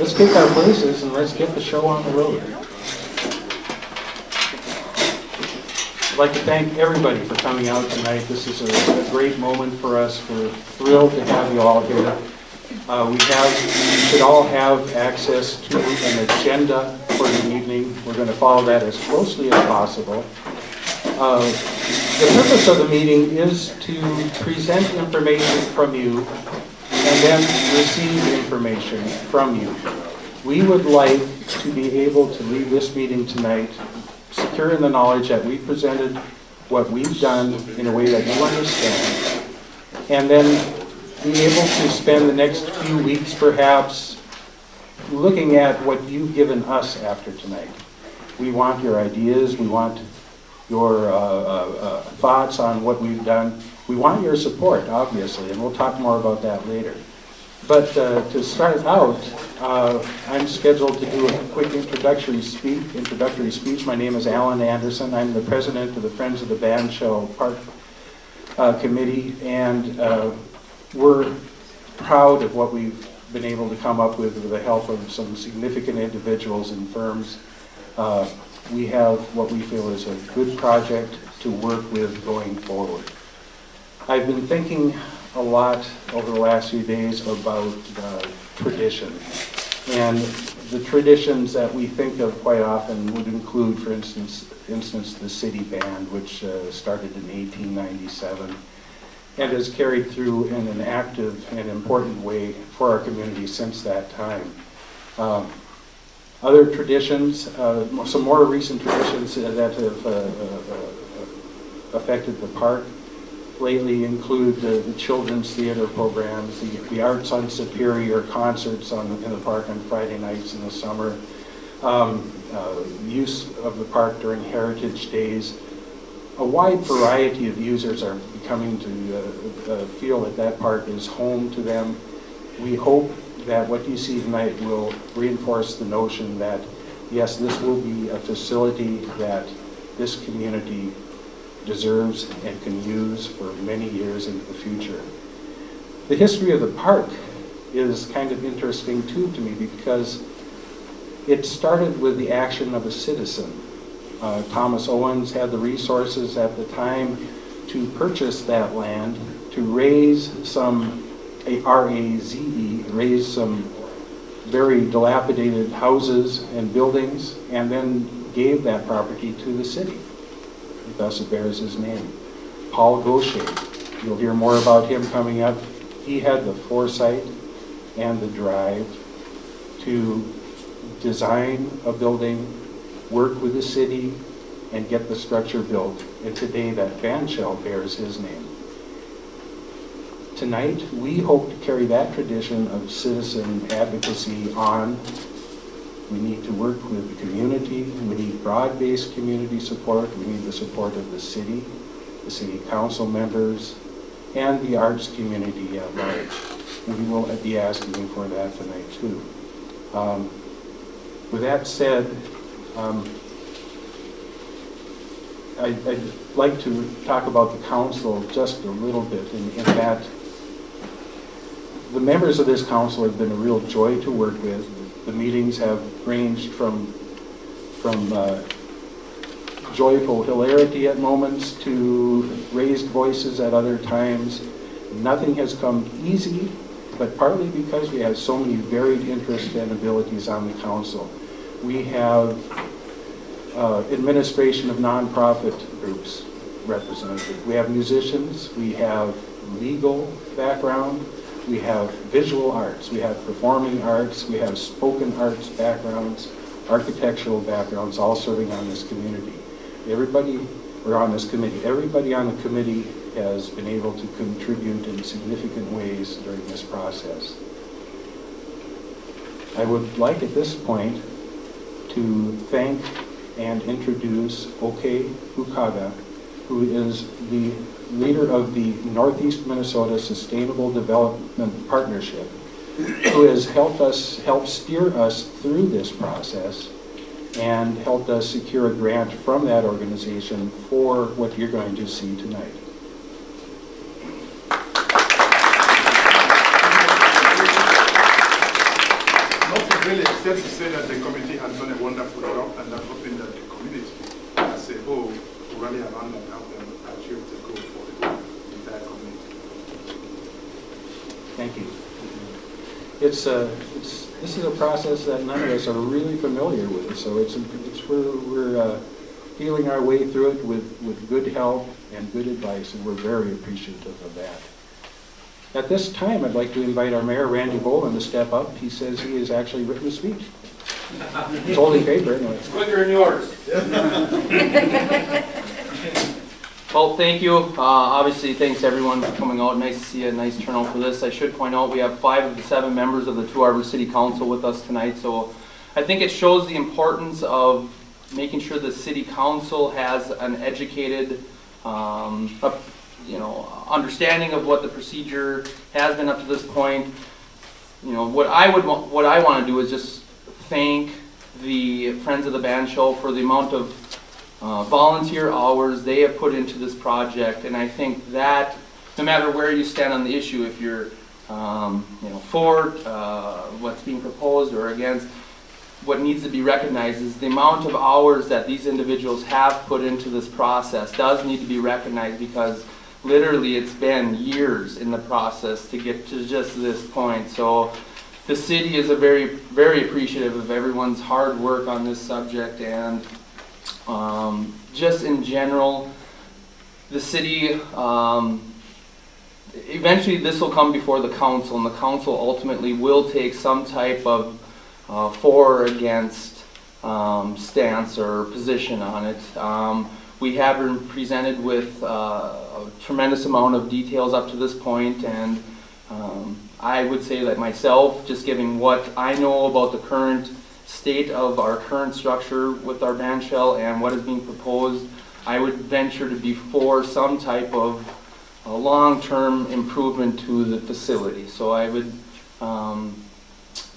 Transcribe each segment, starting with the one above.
let's take our places and let's get the show on the road. I'd like to thank everybody for coming out tonight. This is a great moment for us. We're thrilled to have you all here. We should all have access to an agenda for the evening. We're going to follow that as closely as possible. The purpose of the meeting is to present information from you and then receive information from you. We would like to be able to leave this meeting tonight secure in the knowledge that we presented what we've done in a way that you understand, and then be able to spend the next few weeks perhaps looking at what you've given us after tonight. We want your ideas, we want your thoughts on what we've done. We want your support, obviously, and we'll talk more about that later. But to start out, I'm scheduled to do a quick introductory speech. My name is Alan Anderson. I'm the president of the Friends of the Band Shell Park Committee, and we're proud of what we've been able to come up with the help of some significant individuals and firms. We have what we feel is a good project to work with going forward. I've been thinking a lot over the last few days about tradition. And the traditions that we think of quite often would include, for instance, the city band, which started in 1897 and has carried through in an active and important way for our community since that time. Other traditions, some more recent traditions that have affected the park lately include the children's theater programs, the Arts on Superior concerts in the park on Friday nights in the summer, use of the park during Heritage Days. A wide variety of users are becoming to feel that park is home to them. We hope that what you see tonight will reinforce the notion that, yes, this will be a facility that this community deserves and can use for many years into the future. The history of the park is kind of interesting too to me because it started with the action of a citizen. Thomas Owens had the resources at the time to purchase that land, to raise some, R-A-Z-E, raise some very dilapidated houses and buildings, and then gave that property to the city. Thus it bears his name. Paul Gauche, you'll hear more about him coming up. He had the foresight and the drive to design a building, work with the city, and get the structure built. And today that band shell bears his name. Tonight, we hope to carry that tradition of citizen advocacy on. We need to work with the community. We need broad-based community support. We need the support of the city council members, and the arts community at large. We will be asking for that tonight too. With that said, I'd like to talk about the council just a little bit in that the members of this council have been a real joy to work with. The meetings have ranged from joyful hilarity at moments to raised voices at other times. Nothing has come easy, but partly because we have so many varied interests and abilities on the council. We have administration of nonprofit groups represented. We have musicians, we have legal background, we have visual arts, we have performing arts, we have spoken arts backgrounds, architectural backgrounds, all serving on this community. Everybody on the committee has been able to contribute in significant ways during this process. I would like at this point to thank and introduce Oke Hukaga, who is the leader of the Northeast Minnesota Sustainable Development Partnership, who has helped steer us through this process and helped us secure a grant from that organization for what you're going to see tonight. really except to say that the committee has done a wonderful job, and I'm hoping that the community as a whole will rally around and help them achieve the goal for the entire community. Thank you. This is a process that none of us are really familiar with, so we're feeling our way through it with good help and good advice, and we're very appreciative of that. At this time, I'd like to invite our mayor, Randy Boland, to step up. He says he has actually written a speech. It's holding paper anyway. It's quicker than yours. Well, thank you. Obviously, thanks everyone for coming out. Nice to see a nice turnout for this. I should point out we have 5 of the 7 members of the Two Harbors City Council with us tonight. So I think it shows the importance of making sure the City Council has an educated understanding of what the procedure has been up to this point. What I want to do is just thank the Friends of the Band Show for the amount of volunteer hours they have put into this project, and I think that no matter where you stand on the issue, if you're for what's being proposed or against, what needs to be recognized is the amount of hours that these individuals have put into this process does need to be recognized, because literally it's been years in the process to get to just this point. So the city is very, very appreciative of everyone's hard work on this subject, and just in general, the city, eventually this will come before the council, and the council ultimately will take some type of for or against stance or position on it. We have been presented with a tremendous amount of details up to this point, and I would say that myself, just giving what I know about the current state of our current structure with our band shell and what is being proposed, I would venture to be for some type of long-term improvement to the facility. So I would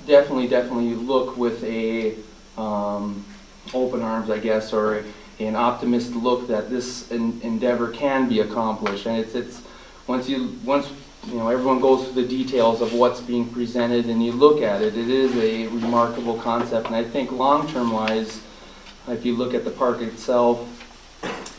definitely look with a open arms, I guess, or an optimistic look that this endeavor can be accomplished. And it's once everyone goes through the details of what's being presented and you look at it, it is a remarkable concept. And I think long-term wise, if you look at the park itself,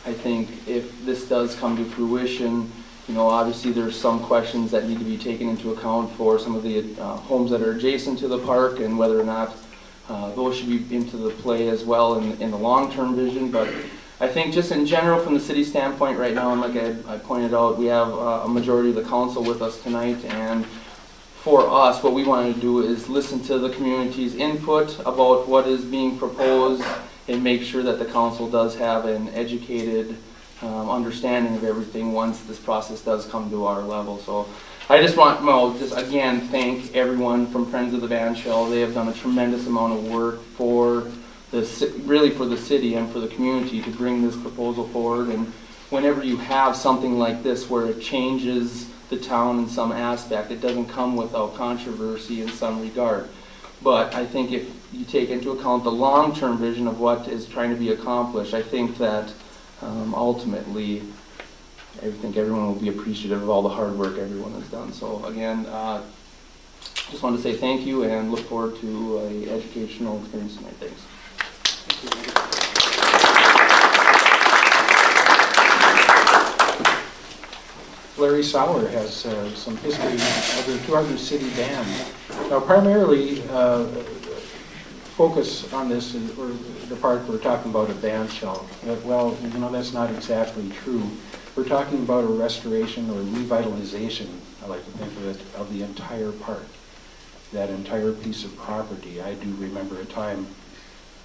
I think if this does come to fruition, obviously there's some questions that need to be taken into account for some of the homes that are adjacent to the park, and whether or not those should be into the play as well in the long-term vision. But I think just in general from the city standpoint right now, and like I pointed out, we have a majority of the council with us tonight, and for us what we want to do is listen to the community's input about what is being proposed and make sure that the council does have an educated understanding of everything once this process does come to our level. So I just want just again thank everyone from Friends of the Band Shell. They have done a tremendous amount of work for really for the city and for the community to bring this proposal forward. And whenever you have something like this where it changes the town in some aspect, it doesn't come without controversy in some regard. But I think if you take into account the long-term vision of what is trying to be accomplished, I think that ultimately I think everyone will be appreciative of all the hard work everyone has done. So again, just wanted to say thank you and look forward to an educational experience tonight. Thanks. Larry Sauer has some history of the Two Harbors City Band. Now, primarily focus on this, or the part we're talking about a band shell. Well, that's not exactly true. We're talking about a restoration or revitalization, I like to think of it, of the entire park, that entire piece of property. I do remember a time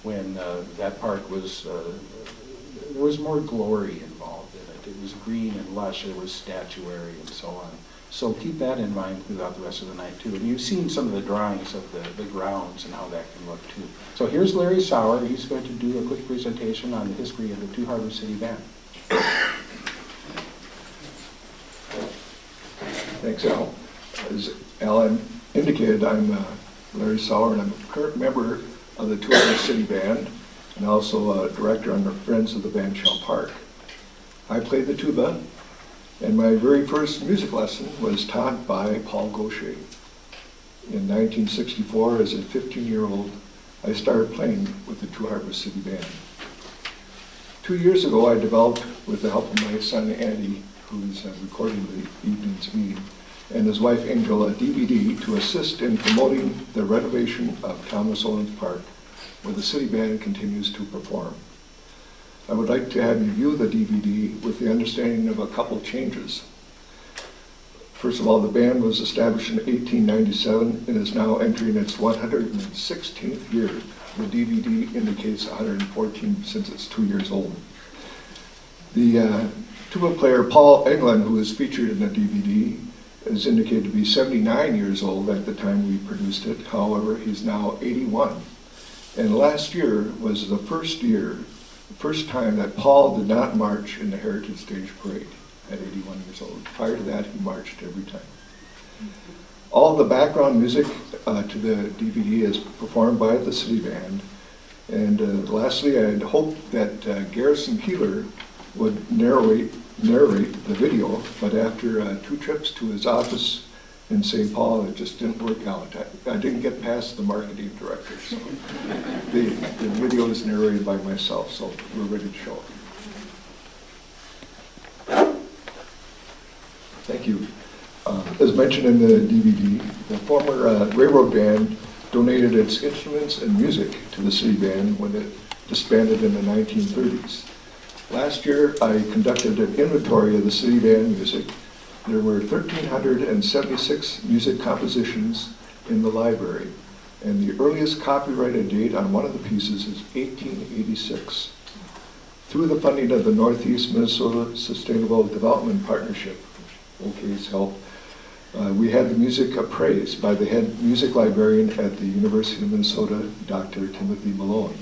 when that park was, there was more glory involved in it. It was green and lush, there was statuary and so on. So keep that in mind throughout the rest of the night too. And you've seen some of the drawings of the grounds and how that can look too. So here's Larry Sauer. He's going to do a quick presentation on the history of the Two Harbors City Band. Thanks, Al. As Al indicated, I'm Larry Sauer, and I'm a current member of the Two Harbors City Band, and also a director on the Friends of the Band Shell Park. I played the tuba, and my very first music lesson was taught by Gauche. In 1964, as a 15-year-old, I started playing with the Two Harbors City Band. 2 years ago, I developed, with the help of my son Andy, who's recording the evening's meeting, and his wife Angel, a DVD to assist in promoting the renovation of Thomas Owen Park, where the city band continues to perform. I would like to have you view the DVD with the understanding of a couple changes. First of all, the band was established in 1897 and is now entering its 116th year. The DVD indicates 114 since it's 2 years old. The tuba player Paul Englund, who is featured in the DVD, is indicated to be 79 years old at the time we produced it. However, he's now 81. And last year was the first time that Paul did not march in the Heritage Stage Parade at 81 years old. Prior to that, he marched every time. All the background music to the DVD is performed by the city band. And lastly, I had hoped that Garrison Keeler would narrate the video, but after 2 trips to his office in St. Paul, it just didn't work out. I didn't get past the marketing director, so the video is narrated by myself, so we're ready to show it. Thank you. As mentioned in the DVD, the former railroad band donated its instruments and music to the city band when it disbanded in the 1930s. Last year, I conducted an inventory of the city band music. There were 1,376 music compositions in the library, and the earliest copyrighted date on one of the pieces is 1886. Through the funding of the Northeast Minnesota Sustainable Development Partnership, OK's help, we had the music appraised by the head music librarian at the University of Minnesota, Dr. Timothy Malone.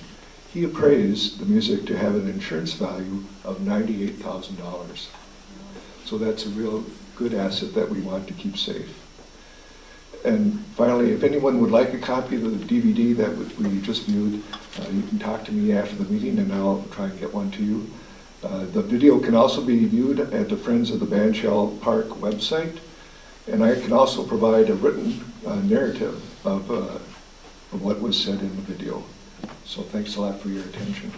He appraised the music to have an insurance value of $98,000. So that's a real good asset that we want to keep safe. And finally, if anyone would like a copy of the DVD that we just viewed, you can talk to me after the meeting and I'll try and get one to you. The video can also be viewed at the Friends of the Banshall Park website, and I can also provide a written narrative of what was said in the video. So thanks a lot for your attention.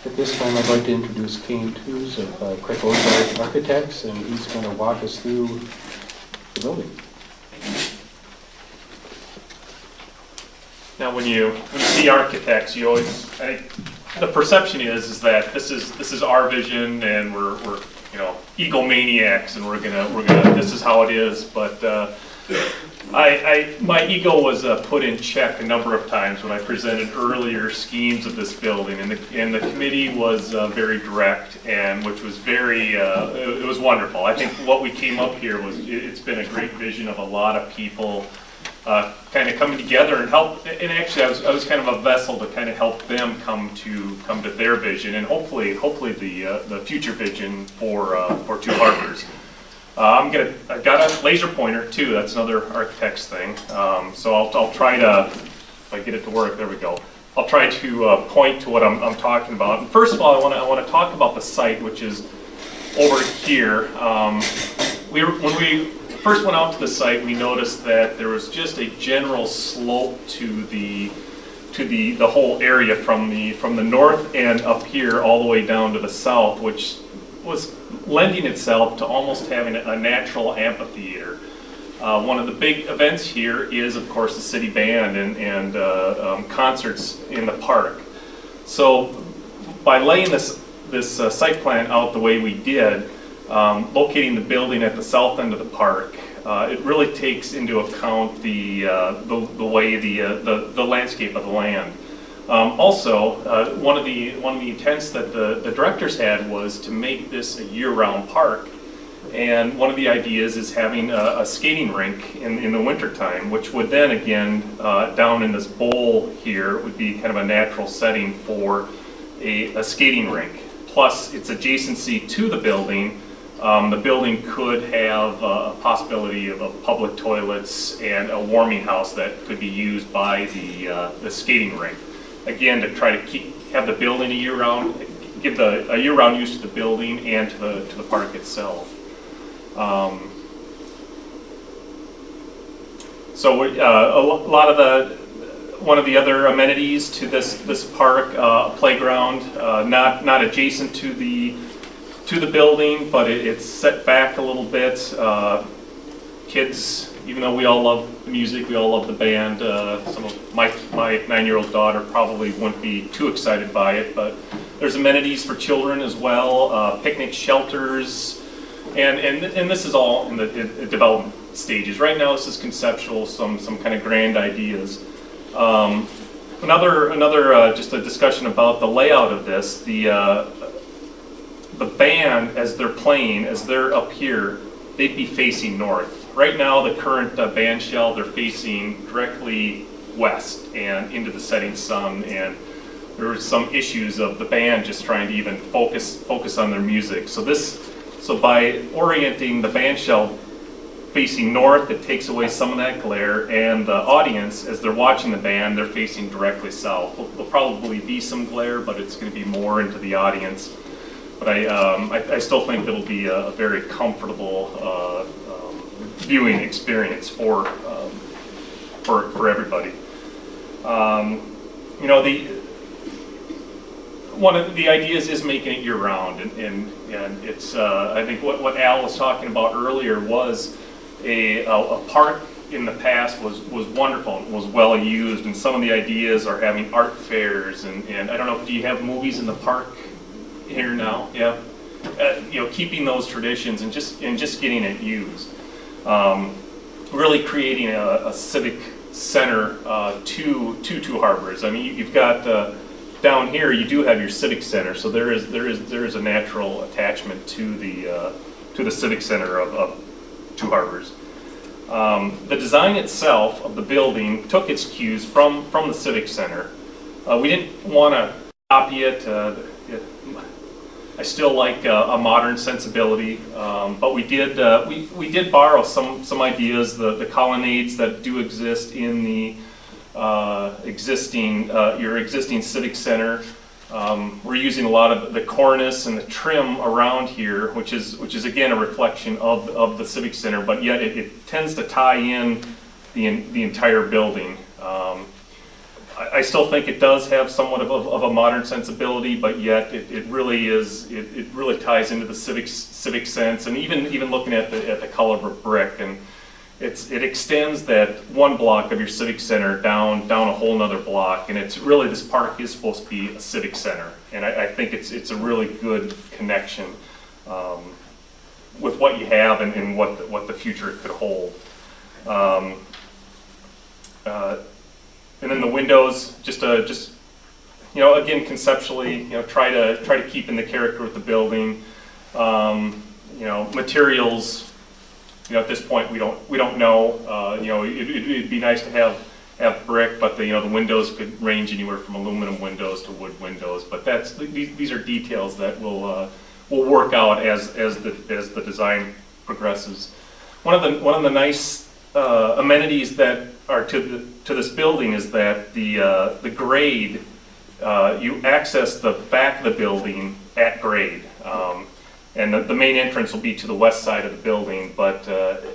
At this time, I'd like to introduce Kane Tews of Gauche Architects, and he's going to walk us through the building. Now, when you see architects, you always, I think, the perception is that this is our vision, and we're egomaniacs, and we're gonna this is how it is. But my ego was put in check a number of times when I presented earlier schemes of this building, and the committee was very direct, and which was very it was wonderful. I think what we came up here was it's been a great vision of a lot of people kind of coming together and help. And actually, I was kind of a vessel to kind of help them come to their vision, and hopefully the future vision for Two Harbors. I've got a laser pointer too. That's another architect's thing. So I'll try to, if I get it to work, there we go. I'll try to point to what I'm talking about. And first of all, I want to talk about the site, which is over here. When we first went out to the site, we noticed that there was just a general slope to the whole area from the north end up here all the way down to the south, which was lending itself to almost having a natural amphitheater. One of the big events here is, of course, the city band and concerts in the park. So by laying this site plan out the way we did, locating the building at the south end of the park, it really takes into account the way the landscape of the land. Also, one of the intents that the directors had was to make this a year-round park, and one of the ideas is having a skating rink in the wintertime, which would then again down in this bowl here would be kind of a natural setting for a skating rink. Plus, its adjacency to the building. The building could have a possibility of public toilets and a warming house that could be used by the skating rink. Again, to try to keep have the building a year-round, give a year-round use to the building and to the park itself. So one of the other amenities to this park, playground, not adjacent to the building, but it's set back a little bit. Kids, even though we all love the music, we all love the band, some of my 9-year-old daughter probably wouldn't be too excited by it, but there's amenities for children as well, picnic shelters, and this is all in the development stages. Right now this is conceptual, some kind of grand ideas. Another just a discussion about the layout of this. The band, as they're playing, as they're up here, they'd be facing north. Right now, the current band shell, they're facing directly west and into the setting sun, and there were some issues of the band just trying to even focus on their music. So by orienting the band shell facing north, it takes away some of that glare, and the audience, as they're watching the band, they're facing directly south. There'll probably be some glare, but it's going to be more into the audience. But I still think it'll be a very comfortable viewing experience for everybody. You know, one of the ideas is making it year-round, and it's I think what Al was talking about earlier was a park in the past was wonderful and was well used, and some of the ideas are having art fairs, and I don't know, do you have movies in the park here now? Yeah. You know, keeping those traditions and just getting it used. Really creating a civic center to Two Harbors. I mean, you've got down here, you do have your civic center, so there is a natural attachment to the civic center of Two Harbors. The design itself of the building took its cues from the civic center. We didn't want to copy it. I still like a modern sensibility, but we did borrow some ideas. The colonnades that do exist in the your existing civic center. We're using a lot of the cornice and the trim around here, which is again a reflection of the civic center, but yet it tends to tie in the entire building. I still think it does have somewhat of a modern sensibility, but yet it really ties into the civic sense, and even looking at the color of brick, and it extends that one block of your civic center down a whole nother block, and it's really, this park is supposed to be a civic center, and I think it's a really good connection with what you have and what the future could hold. And then the windows, just you know, again conceptually, you know, try to keep in the character of the building. You know, materials, you know, at this point we don't know. You know, it'd be nice to have brick, but the windows could range anywhere from aluminum windows to wood windows. But these are details that will work out as the design progresses. One of the nice amenities that are to this building is that the grade, you access the back of the building at grade, and the main entrance will be to the west side of the building, but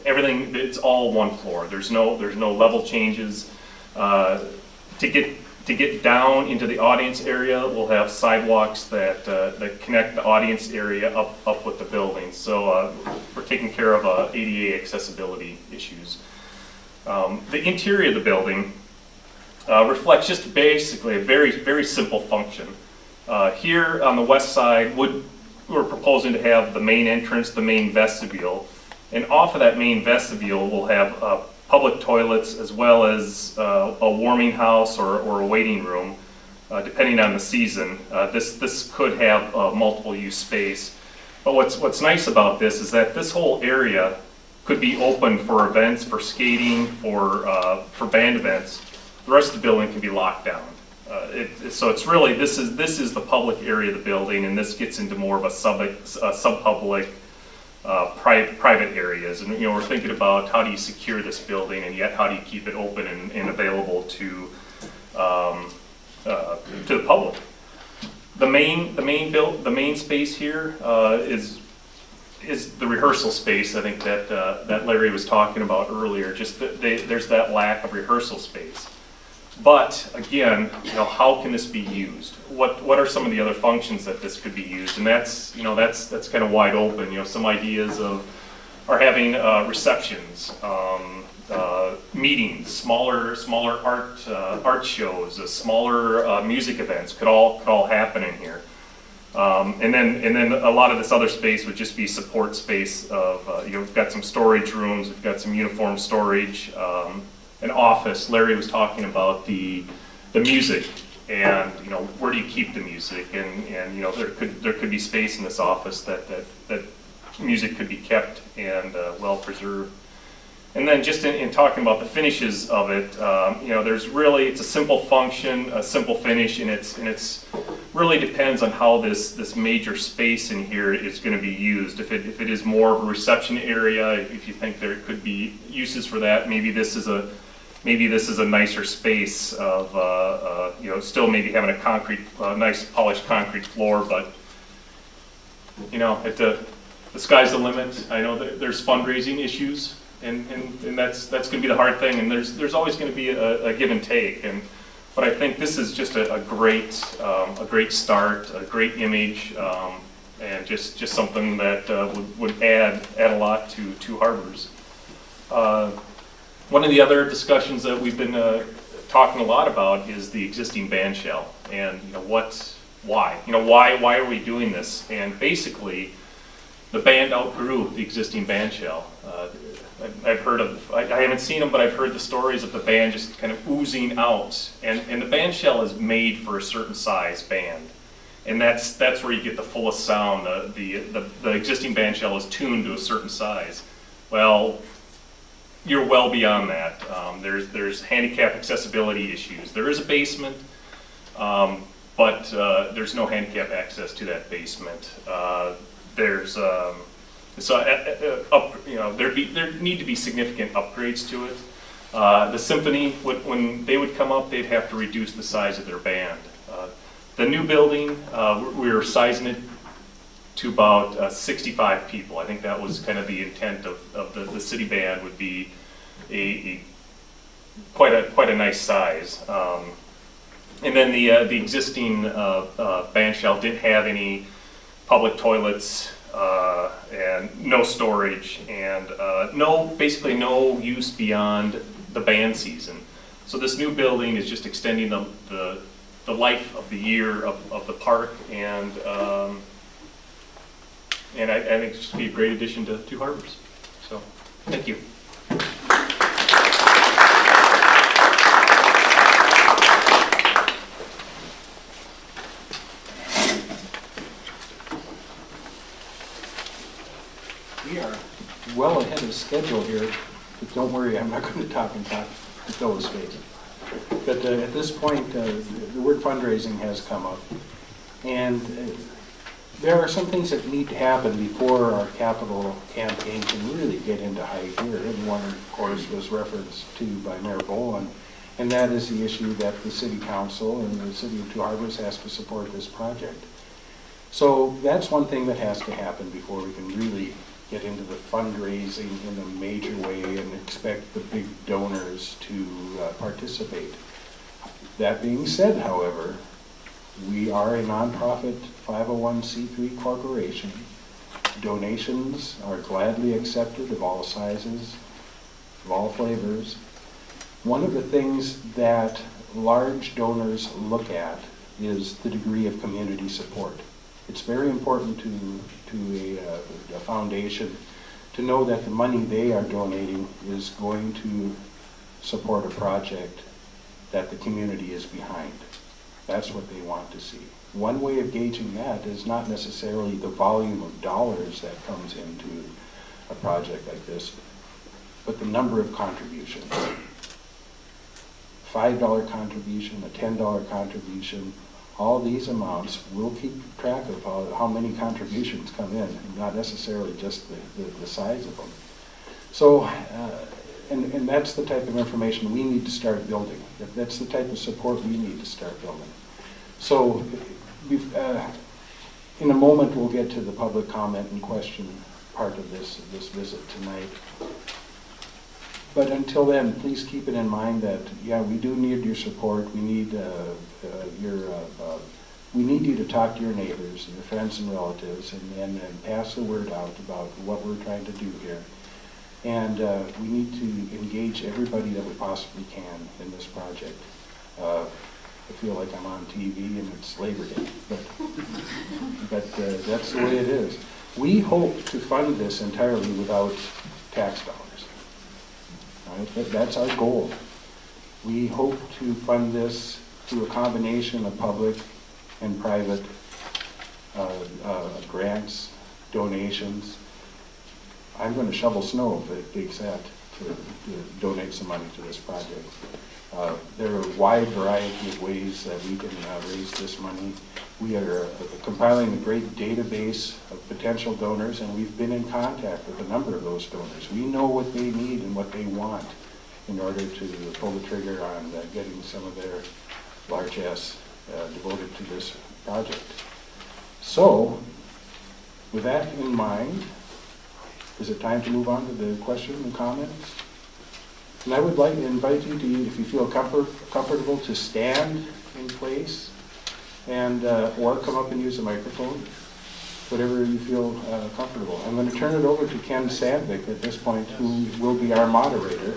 everything, it's all one floor. There's no level changes. To get down into the audience area, we'll have sidewalks that connect the audience area up with the building. So we're taking care of ADA accessibility issues. The interior of the building reflects just basically a very simple function. Here on the west side, we're proposing to have the main entrance, the main vestibule, and off of that main vestibule we'll have public toilets as well as a warming house or a waiting room, depending on the season. This could have multiple use space. But what's nice about this is that this whole area could be open for events, for skating, for band events. The rest of the building can be locked down. So it's really, this is the public area of the building, and this gets into more of a sub-public, private areas. And we're thinking about how do you secure this building, and yet how do you keep it open and available to the public. The main space here is the rehearsal space. I think that Larry was talking about earlier. Just there's that lack of rehearsal space. But again, how can this be used? What are some of the other functions that this could be used? And that's kind of wide open. Some ideas are having receptions, meetings, smaller art shows, smaller music events could all happen in here. And then a lot of this other space would just be support space of we've got some storage rooms, we've got some uniform storage. An office. Larry was talking about the music, and where do you keep the music, and there could be space in this office that music could be kept and well preserved. And then just in talking about the finishes of it, it's a simple function, a simple finish, and it's really depends on how this major space in here is going to be used. If it is more of a reception area, if you think there could be uses for that, maybe this is a nicer space of still maybe having a nice polished concrete floor, but the sky's the limit. I know that there's fundraising issues. And that's going to be the hard thing, and there's always going to be a give and take. But I think this is just a great start, a great image, and just something that would add a lot to Two Harbors. One of the other discussions that we've been talking a lot about is the existing band shell, and why are we doing this? And basically, the band outgrew the existing band shell. I haven't seen them, but I've heard the stories of the band just kind of oozing out. And the band shell is made for a certain size band. And that's where you get the fullest sound. The existing band shell is tuned to a certain size. Well, you're well beyond that. There's handicap accessibility issues. There is a basement, but there's no handicap access to that basement. There need to be significant upgrades to it. The symphony, when they would come up, they'd have to reduce the size of their band. The new building, we were sizing it to about 65 people. I think that was kind of the intent of the city band would be quite a nice size. And then the existing band shell didn't have any public toilets. And no storage, and basically no use beyond the band season. So this new building is just extending the life of the year of the park, and I think it's just be a great addition to Two Harbors. So, thank you. We are well ahead of schedule here, but don't worry, I'm not going to talk and fill the space. But at this point, the word fundraising has come up, and there are some things that need to happen before our capital campaign can really get into high gear. And one, of course, was referenced to by Mayor Boland, and that is the issue that the City Council and the City of Two Harbors has to support this project. So that's one thing that has to happen before we can really get into the fundraising in a major way and expect the big donors to participate. That being said, however, we are a nonprofit 501c3 corporation. Donations are gladly accepted of all sizes, of all flavors. One of the things that large donors look at is the degree of community support. It's very important to a foundation to know that the money they are donating is going to support a project that the community is behind. That's what they want to see. One way of gauging that is not necessarily the volume of dollars that comes into a project like this, but the number of contributions. $5 contribution, a $10 contribution, all these amounts, we'll keep track of how many contributions come in, not necessarily just the size of them. So, and that's the type of information we need to start building. That's the type of support we need to start building. So In a moment, we'll get to the public comment and question part of this visit tonight. But until then, please keep it in mind that, yeah, we do need your support. We need we need you to talk to your neighbors, your friends and relatives, and pass the word out about what we're trying to do here. And we need to engage everybody that we possibly can in this project. I feel like I'm on TV and it's Labor Day, but that's the way it is. We hope to fund this entirely without tax dollars. Right? That's our goal. We hope to fund this through a combination of public and private grants, donations. I'm going to shovel snow if it takes that to donate some money to this project. There are a wide variety of ways that we can raise this money. We are compiling a great database of potential donors, and we've been in contact with a number of those donors. We know what they need and what they want in order to pull the trigger on getting some of their largesse devoted to this project. So, with that in mind, is it time to move on to the question and comments? And I would like to invite you to, if you feel comfortable, to stand in place and or come up and use the microphone, whatever you feel comfortable. I'm going to turn it over to Ken Sandvik at this point, who will be our moderator.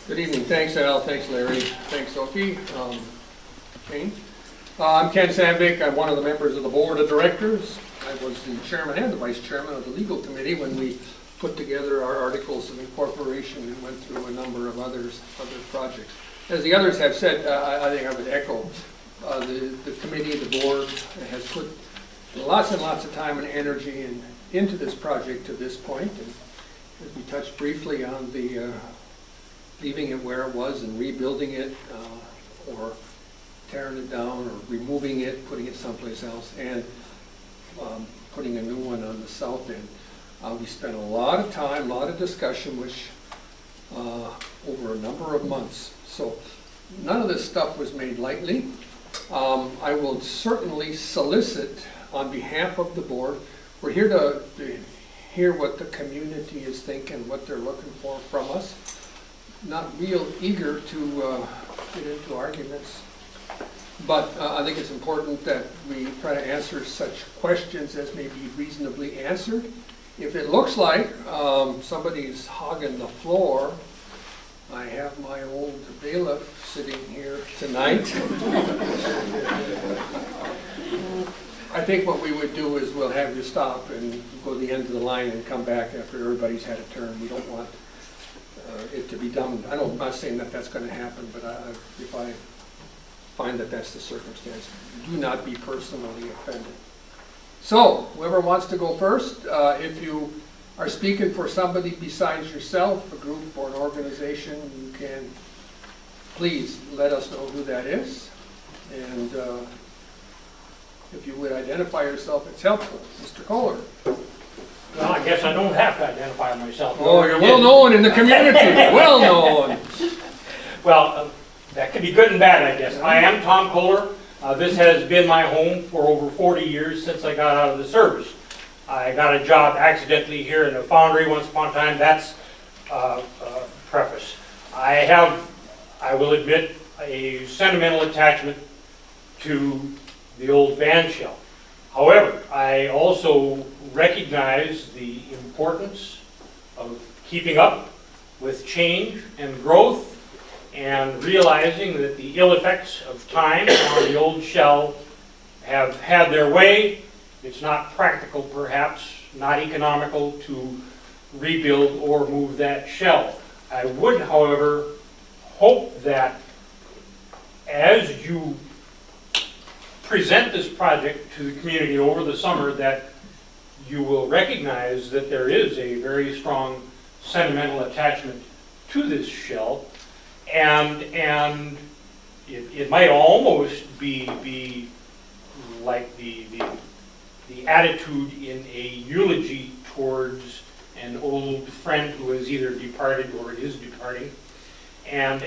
Good evening. Thanks, Al. Thanks, Larry. Thanks, Sophie. Kane. I'm Ken Sandvik. I'm one of the members of the board of directors. I was the chairman and the vice chairman of the legal committee when we put together our articles of incorporation and went through a number of other projects. As the others have said, I think I would echo. The committee, the board has put lots and lots of time and energy into this project to this point. And we touched briefly on the leaving it where it was and rebuilding it, or tearing it down, or removing it, putting it someplace else, and putting a new one on the south end. We spent a lot of time, a lot of discussion, which over a number of months. So none of this stuff was made lightly. I will certainly solicit on behalf of the board. We're here to hear what the community is thinking, what they're looking for from us. Not real eager to get into arguments, but I think it's important that we try to answer such questions as may be reasonably answered. If it looks like somebody's hogging the floor, I have my old bailiff sitting here tonight. I think what we would do is we'll have you stop and go to the end of the line and come back after everybody's had a turn. We don't want it to be done. I'm not saying that that's going to happen, but if I find that that's the circumstance, do not be personally offended. So, whoever wants to go first, if you are speaking for somebody besides yourself, a group or an organization, you can please let us know who that is. And if you would identify yourself, it's helpful. Mr. Kohler. Well, I guess I don't have to identify myself. Oh, you're well known in the community. Well known. Well, that could be good and bad, I guess. I am Tom Kohler. This has been my home for over 40 years since I got out of the service. I got a job accidentally here in the foundry once upon a time. That's preface. I will admit, a sentimental attachment to the old band shell. However, I also recognize the importance of keeping up with change and growth, and realizing that the ill effects of time on the old shell have had their way. It's not practical, perhaps, not economical to rebuild or move that shell. I would, however, hope that as you present this project to the community over the summer, that you will recognize that there is a very strong sentimental attachment to this shell, and it might almost be like the attitude in a eulogy towards an old friend who has either departed or is departing, and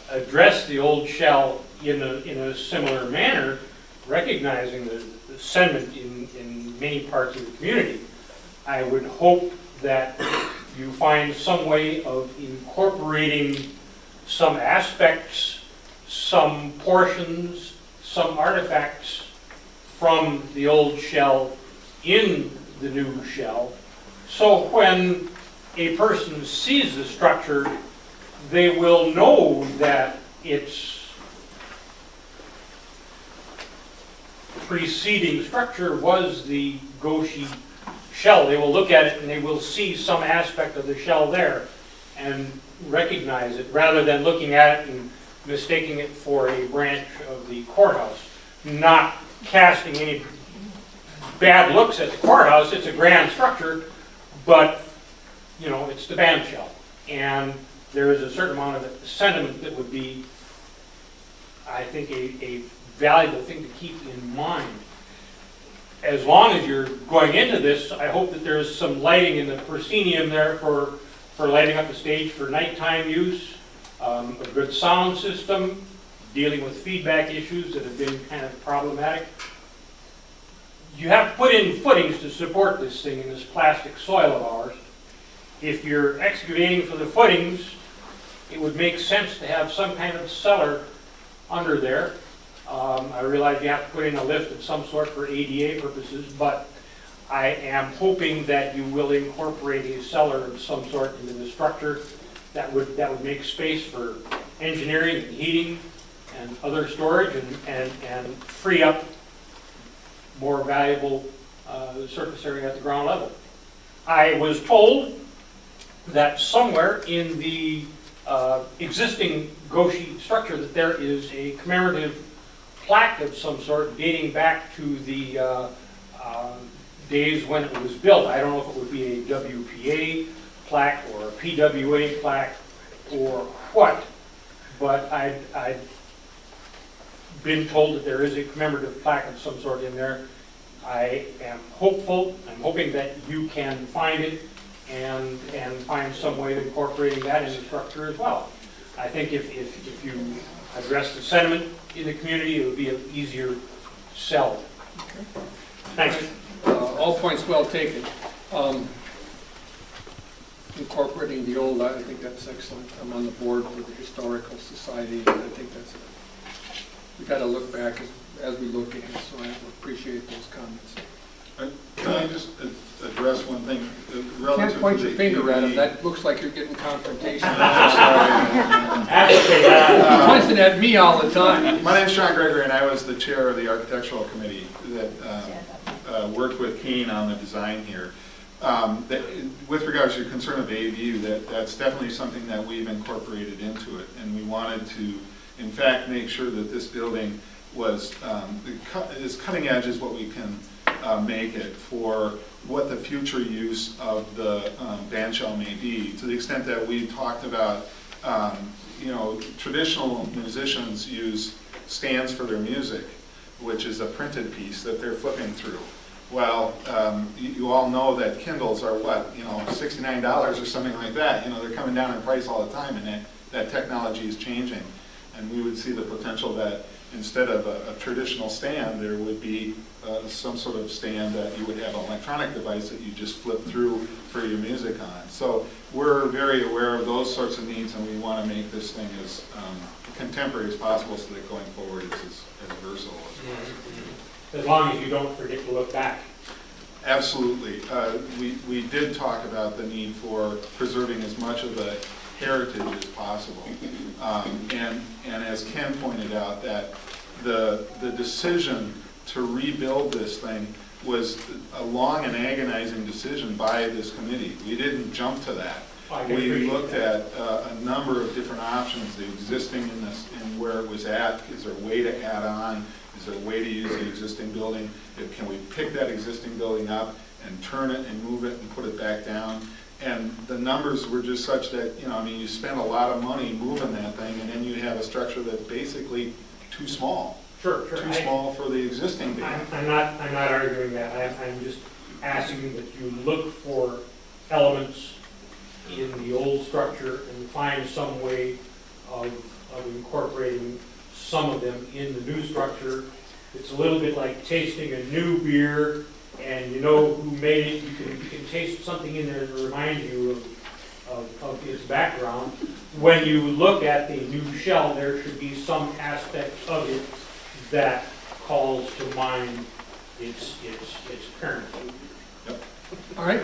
address the old shell in a similar manner, recognizing the sentiment in many parts of the community. I would hope that you find some way of incorporating some aspects, some portions, some artifacts from the old shell in the new shell, so when a person sees the structure, they will know that its preceding structure was the Gauche shell. They will look at it and they will see some aspect of the shell there and recognize it, rather than looking at it and mistaking it for a branch of the courthouse. Not casting any bad looks at the courthouse. It's a grand structure, but you know, it's the band shell, and there is a certain amount of sentiment that would be, I think, a valuable thing to keep in mind. As long as you're going into this, I hope that there's some lighting in the proscenium there for lighting up the stage for nighttime use, a good sound system, dealing with feedback issues that have been kind of problematic. You have to put in footings to support this thing in this plastic soil of ours. If you're excavating for the footings, it would make sense to have some kind of cellar under there. I realize you have to put in a lift of some sort for ADA purposes, but I am hoping that you will incorporate a cellar of some sort into the structure that would make space for engineering and heating and other storage, and free up more valuable surface area at the ground level. I was told that somewhere in the existing Gauche structure that there is a commemorative plaque of some sort dating back to the days when it was built. I don't know if it would be a WPA plaque or a PWA plaque or what, but I'd been told that there is a commemorative plaque of some sort in there. I am hopeful, I'm hoping that you can find it and find some way of incorporating that in the structure as well. I think if you address the sentiment in the community, it would be an easier sell. Thanks. All points well taken. Incorporating the old, I think that's excellent. I'm on the board for the Historical Society, and I think that's, we got to look back as we look ahead, so I appreciate those comments. Can I just address one thing? Relative Can't point to your the finger at him, QE? that looks like you're getting confrontation. That's okay. You're pointing at me all the time. My name's Sean Gregory, and I was the chair of the architectural committee that worked with Kane on the design here. With regards to your concern of AVU, that's definitely something that we've incorporated into it, and we wanted to, in fact, make sure that this building was as cutting edge as what we can make it for what the future use of the band shell may be, to the extent that we talked about, traditional musicians use stands for their music, which is a printed piece that they're flipping through. Well, you all know that Kindles are what, $69 or something like that. They're coming down in price all the time, and that technology is changing. And we would see the potential that instead of a traditional stand, there would be some sort of stand that you would have an electronic device that you just flip through for your music on. So we're very aware of those sorts of needs, and we want to make this thing as contemporary as possible so that going forward it's as versatile as possible. As long as you don't forget to look back. Absolutely. We did talk about the need for preserving as much of the heritage as possible. And as Ken pointed out, that the decision to rebuild this thing was a long and agonizing decision by this committee. We didn't jump to that. We looked at a number of different options, the existing in where it was at. Is there a way to add on? Is there a way to use the existing building? Can we pick that existing building up and turn it and move it and put it back down? And the numbers were just such that, you spend a lot of money moving that thing, and then you have a structure that's basically too small. Sure. too small for the existing band. I'm not arguing that. I'm just asking that you look for elements in the old structure and find some way of incorporating some of them in the new structure. It's a little bit like tasting a new beer, and you know who made it. You can taste something in there that reminds you of its background. When you look at the new shell, there should be some aspect of it that calls to mind its parent. All right,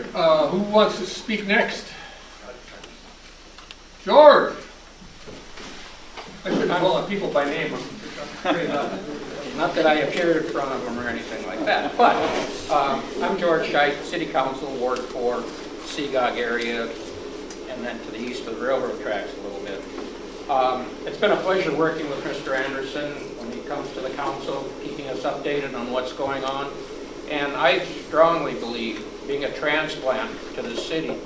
who wants to speak next? George? I couldn't call out people by name. Not that I appeared in front of them or anything like that, but I'm George Scheit, City Council, Ward 4, Seagog area, and then to the east of the railroad tracks a little bit. It's been a pleasure working with Mr. Anderson when he comes to the council, keeping us updated on what's going on. And I strongly believe, being a transplant to the city,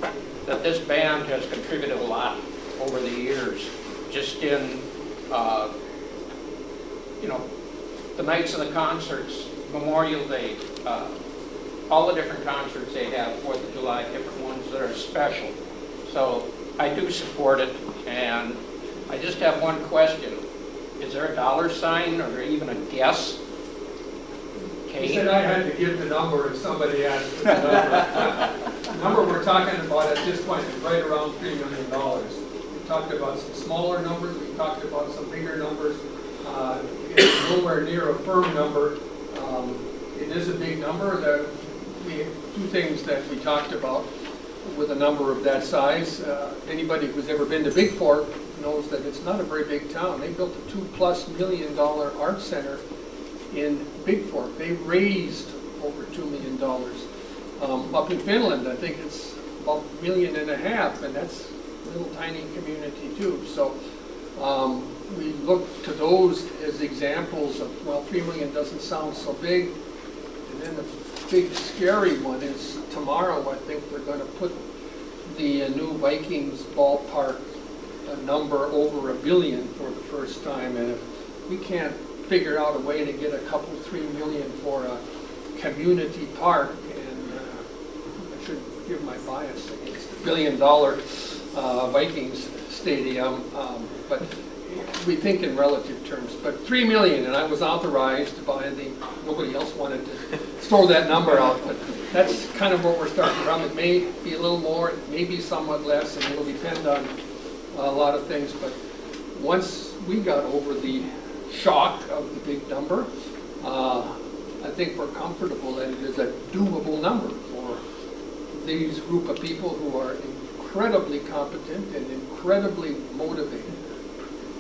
that this band has contributed a lot over the years, just in, the nights of the concerts, Memorial Day, all the different concerts they have, 4th of July, different ones that are special. So I do support it, and I just have one question. Is there a dollar sign or even a guess? He said I had to give the number and somebody asked for the number. The number we're talking about at this point is right around $3 million. We talked about some smaller numbers, we talked about some bigger numbers. It's nowhere near a firm number. It is a big number. Two things that we talked about with a number of that size. Anybody who's ever been to Big Fork knows that it's not a very big town. They built a $2+ million art center in Big Fork. They raised over $2 million. Up in Finland, I think it's about $1.5 million, and that's a little tiny community too. So we look to those as examples of, well, $3 million doesn't sound so big. And then the big scary one is tomorrow, I think they're going to put the new Vikings ballpark number over $1 billion for the first time. And if we can't figure out a way to get a couple, $3 million for a community park, and I should give my bias against the $1 billion Vikings stadium, but we think in relative terms. But $3 million, and I was authorized by nobody else wanted to throw that number out, but that's kind of what we're starting from. It may be a little more, it may be somewhat less, and it'll depend on a lot of things. But once we got over the shock of the big number, I think we're comfortable that it is a doable number for these group of people who are incredibly competent and incredibly motivated.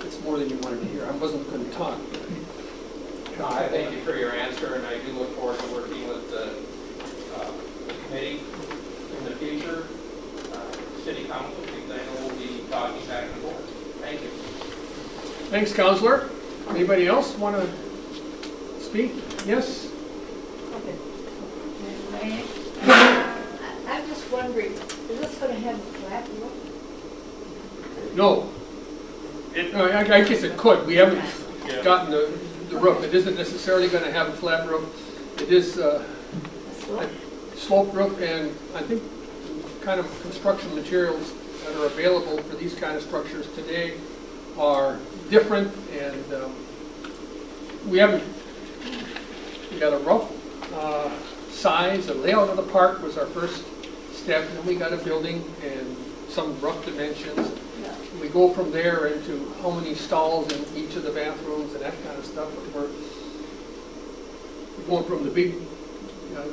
It's more than you wanted to hear. I wasn't going to talk. No, I thank you for your answer, and I do look forward to working with the committee in the future, City Council, because I know we'll be talking back and forth. Thank you. Thanks, Counselor. Anybody else want to speak? Yes? Okay. I'm just wondering, is this going to have a flat roof? No. I guess it could. We haven't gotten the roof. It isn't necessarily going to have a flat roof. It is a sloped roof, and I think kind of construction materials that are available for these kind of structures today are different, and we got a rough size. The layout of the park was our first step, and then we got a building and some rough dimensions. We go from there into how many stalls in each of the bathrooms and that kind of stuff. We're going from the big,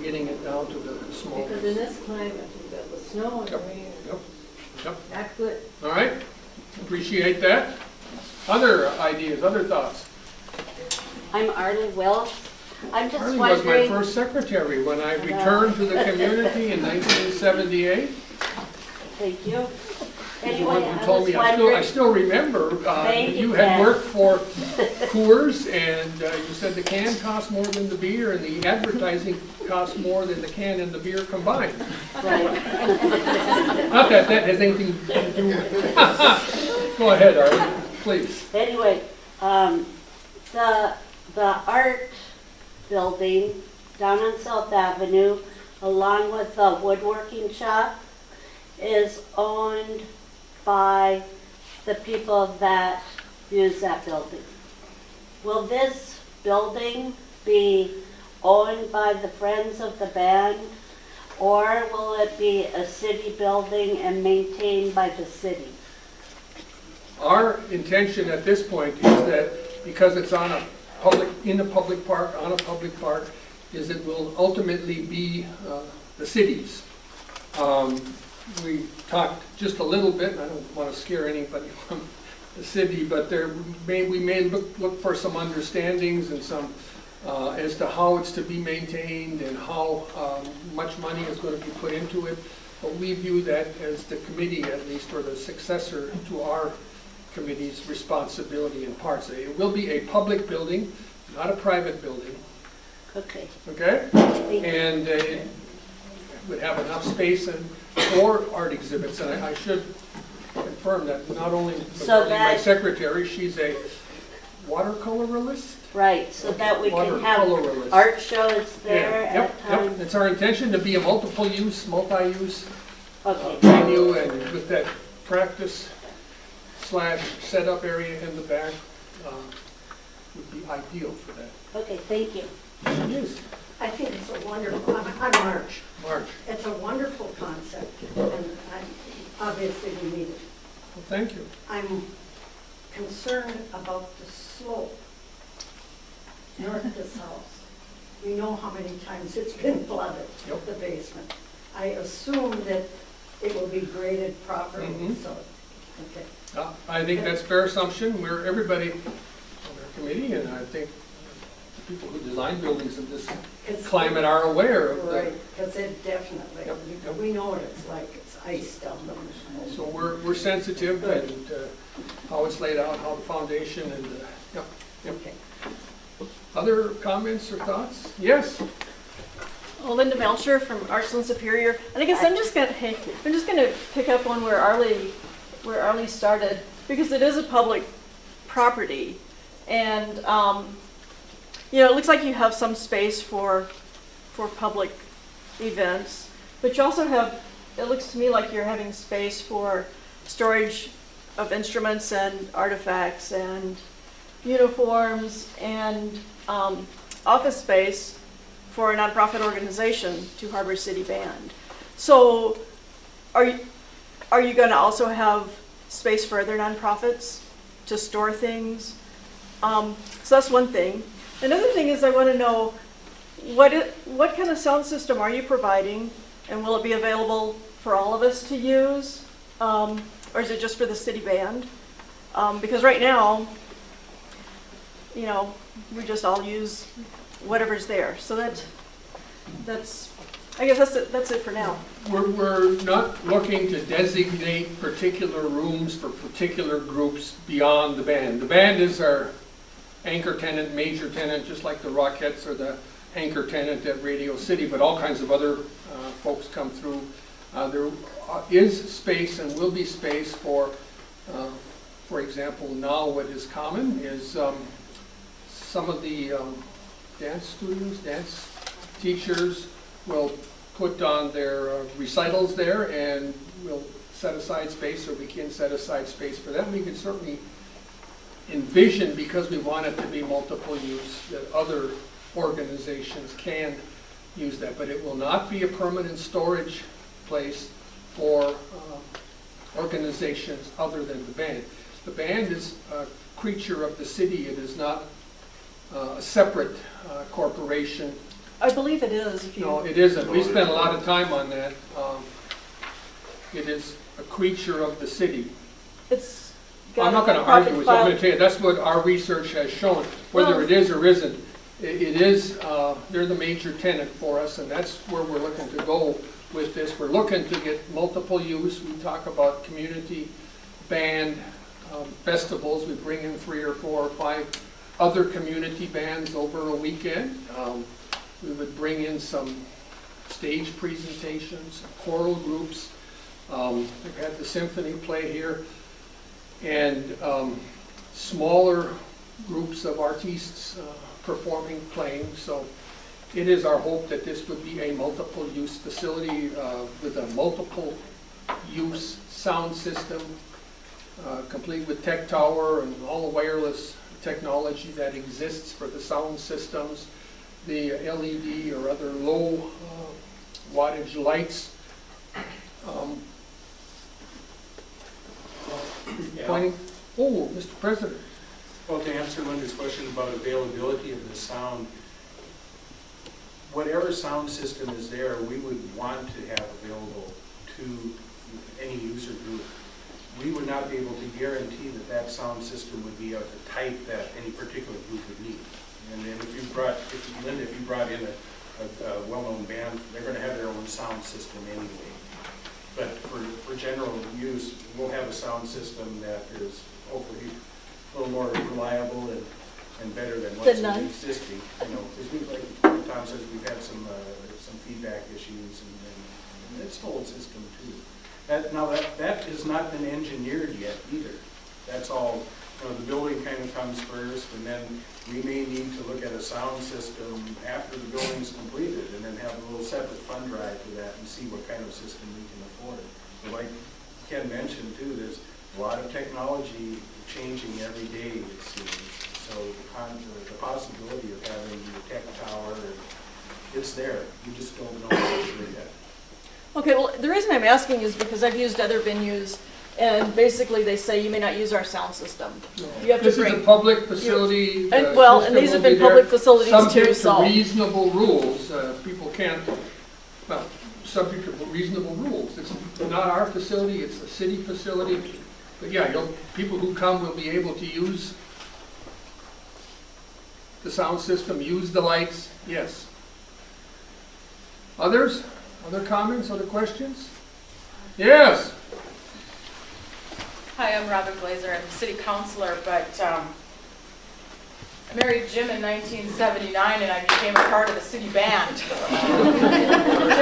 getting it down to the small. Because in this climate, you've got the snow and the rain. Yep. Not good. All right. Appreciate that. Other ideas, other thoughts? I'm Arlie Wells. I'm just Arlie was my wondering. first secretary when I returned to the community in 1978. Thank you. He's the Anyway, one I who told was me, I wondering. still remember, Thank you you, had Ken. worked for Coors, and you said the can cost more than the beer, and the advertising cost more than the can and the beer combined. Right. Not that that has anything to do with it. Go ahead, Arlie, please. Anyway, the the art building down on South Avenue, along with the woodworking shop, is owned by the people that use that building. Will this building be owned by the Friends of the Band, or will it be a city building and maintained by the city? Our intention at this point is that because it's on a public, in a public park, on a public park, is it will ultimately be the city's. We talked just a little bit, and I don't want to scare anybody from the city, but we may look for some understandings and some as to how it's to be maintained and how much money is going to be put into it. But we view that as the committee, at least, or the successor to our committee's responsibility in parts. It will be a public building, not a private building. Okay. Okay? Thank you. And it would have enough space for art exhibits. And I should confirm that not only my secretary, she's a watercolorist. Right, so that we can have Watercolorist. art shows there Yeah, at times. Yep. It's our intention to be a multi-use Okay. venue, and with that practice/setup area in the back would be ideal for that. Okay, thank you. Yes, I think it's a wonderful, I'm March. Marge. It's a wonderful concept, and obviously we need it. Well, thank you. I'm concerned about the slope north of this house. We know how many times it's been flooded, Yep. the basement. I assume that it will be graded properly, Mhm. so, okay. I think that's a fair assumption. Everybody on our committee, and I think the people who design buildings in this climate are aware of that. Right, because it definitely, Yep, yep. we know what it's like, it's ice down there. So we're sensitive and how it's laid out, how the foundation and, yep. Okay. Other comments or thoughts? Yes? Linda Melcher from Archland Superior. And I guess I'm just gonna pick up on where Arlie started, because it is a public property. And it looks like you have some space for public events, but you also have, it looks to me like you're having space for storage of instruments and artifacts and uniforms and office space for a nonprofit organization, Two Harbors City Band. So are you going to also have space for other nonprofits to store things? So that's one thing. Another thing is I want to know what kind of sound system are you providing, and will it be available for all of us to use, or is it just for the city band? Because right now, we just all use whatever's there. So that's I guess that's it for now. We're not looking to designate particular rooms for particular groups beyond the band. The band is our anchor tenant, major tenant, just like the Rockettes are the anchor tenant at Radio City, but all kinds of other folks come through. There is space and will be space for example, now what is common is some of the dance studios, dance teachers will put on their recitals there, and we'll set aside space, or we can set aside space for that. We can certainly envision, because we want it to be multiple use, that other organizations can use that, but it will not be a permanent storage place for organizations other than the band. The band is a creature of the city. It is not a separate corporation. I believe it is. No, it isn't. We spent a lot of time on that. It is a creature of the city. It's I'm not going to argue with you. I'm going to tell you, that's what our research has shown. Whether it is or isn't, it is, they're the major tenant for us, and that's where we're looking to go with this. We're looking to get multiple use. We talk about community band festivals. We bring in 3 or 4 or 5 other community bands over a weekend. We would bring in some stage presentations, choral groups. We've had the symphony play here, and smaller groups of artists performing, playing. So it is our hope that this would be a multiple-use facility with a multiple-use sound system, complete with tech tower and all the wireless technology that exists for the sound systems, the LED or other low wattage lights. Pointing. Oh, Mr. President. Well, to answer Linda's question about availability of the sound, whatever sound system is there, we would want to have available to any user group. We would not be able to guarantee that that sound system would be of the type that any particular group would need. And then if you brought in a well-known band, they're going to have their own sound system anyway. But for general use, we'll have a sound system that is hopefully a little more reliable and better than what's existing. You know, because like Tom says, we've had some feedback issues, and it's an old system too. That has not been engineered yet either. That's all. You know, the building kind of comes first, and then we may need to look at a sound system after the building's completed, and then have a little separate fund drive for that and see what kind of system we can afford. But like Ken mentioned too, there's a lot of technology changing every day, it seems. So the possibility of having the tech tower, it's there. You just don't know for sure yet. Okay, well, the reason I'm asking is because I've used other venues, and basically they say you may not use our sound system. You have to This bring. is a public facility. And, well, and these have been public facilities too, Subject to so. reasonable rules. People can't, well, subject to reasonable rules. It's not our facility, it's a city facility. But yeah, people who come will be able to use the sound system, use the lights, yes. Others? Other comments, other questions? Yes. Hi, I'm Robin Glazer. I'm a city councilor, but I married Jim in 1979 and I became a part of the city band. Jim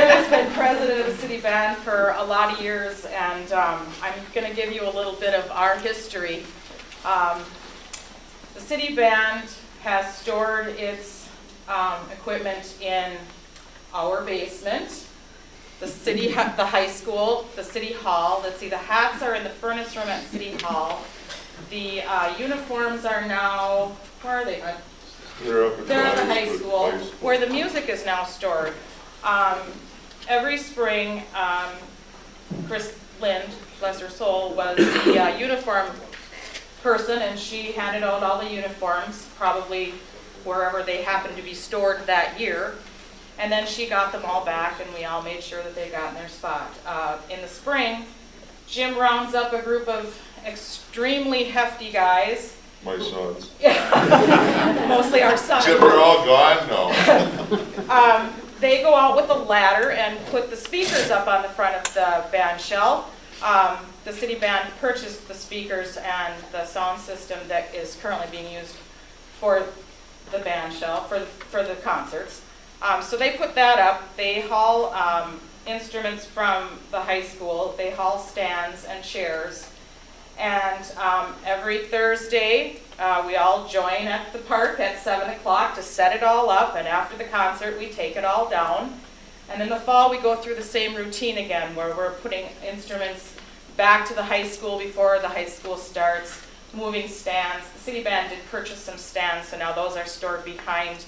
has been president of the city band for a lot of years, and I'm going to give you a little bit of our history. The city band has stored its equipment in our basement. The high school, the city hall. Let's see, the hats are in the furnace room at City Hall. The uniforms are now, where are they? They're at the high school, where the music is now stored. Every spring, Chris Lind, bless her soul, was the uniform person, and she handed out all the uniforms, probably wherever they happened to be stored that year. And then she got them all back, and we all made sure that they got in their spot. In the spring, Jim rounds up a group of extremely hefty guys. My sons. Mostly our sons. Jim, they're all gone now. They go out with a ladder and put the speakers up on the front of the band shell. The city band purchased the speakers and the sound system that is currently being used for the band shell, for the concerts. So they put that up. They haul instruments from the high school. They haul stands and chairs. And every Thursday, we all join at the park at 7 o'clock to set it all up. And after the concert, we take it all down. And in the fall, we go through the same routine again, where we're putting instruments back to the high school before the high school starts, moving stands. The city band did purchase some stands, so now those are stored behind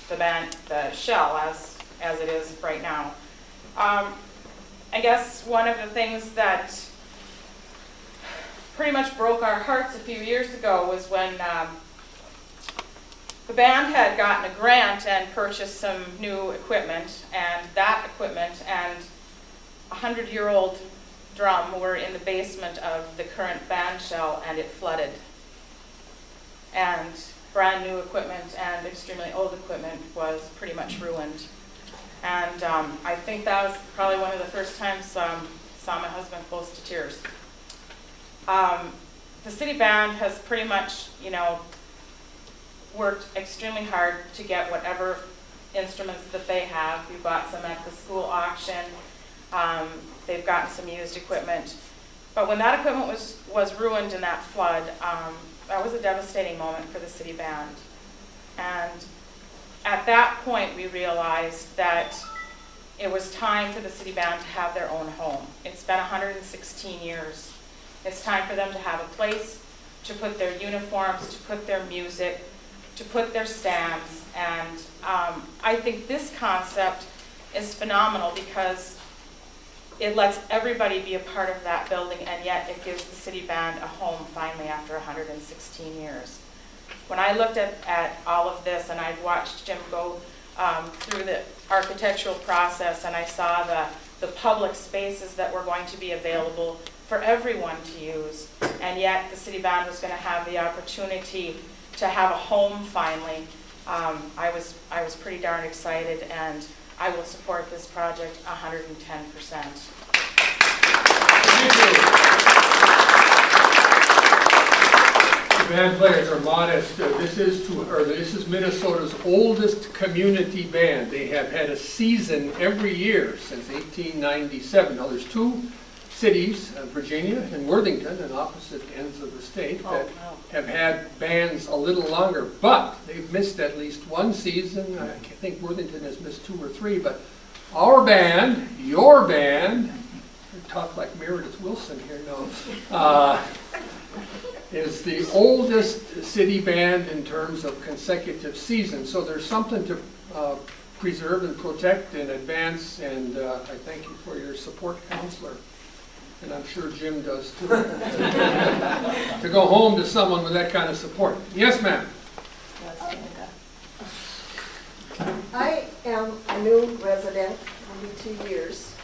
the shell as it is right now. I guess one of the things that pretty much broke our hearts a few years ago was when the band had gotten a grant and purchased some new equipment, and that equipment and a 100-year-old drum were in the basement of the current band shell, and it flooded. And brand new equipment and extremely old equipment was pretty much ruined. And I think that was probably one of the first times saw my husband close to tears. The city band has pretty much, worked extremely hard to get whatever instruments that they have. We bought some at the school auction. They've gotten some used equipment. But when that equipment was ruined in that flood, that was a devastating moment for the city band. And at that point, we realized that it was time for the city band to have their own home. It's been 116 years. It's time for them to have a place to put their uniforms, to put their music, to put their stands. And I think this concept is phenomenal because it lets everybody be a part of that building, and yet it gives the city band a home finally after 116 years. When I looked at all of this, and I've watched Jim go through the architectural process, and I saw the public spaces that were going to be available for everyone to use, and yet the city band was going to have the opportunity to have a home finally, I was pretty darn excited, and I will support this project 110%. Band players are modest. This is Minnesota's oldest community band. They have had a season every year since 1897. Now there's two cities, Virginia and Worthington, on opposite ends of the state, that have had bands a little longer, but they've missed at least one season. I think Worthington has missed 2 or 3, but our band, your band, I talk like Meredith Wilson here now, is the oldest city band in terms of consecutive seasons. So there's something to preserve and protect and advance, and I thank you for your support, Counselor. And I'm sure Jim does too. To go home to someone with that kind of support. Yes, ma'am. I am a new resident, maybe 2 years.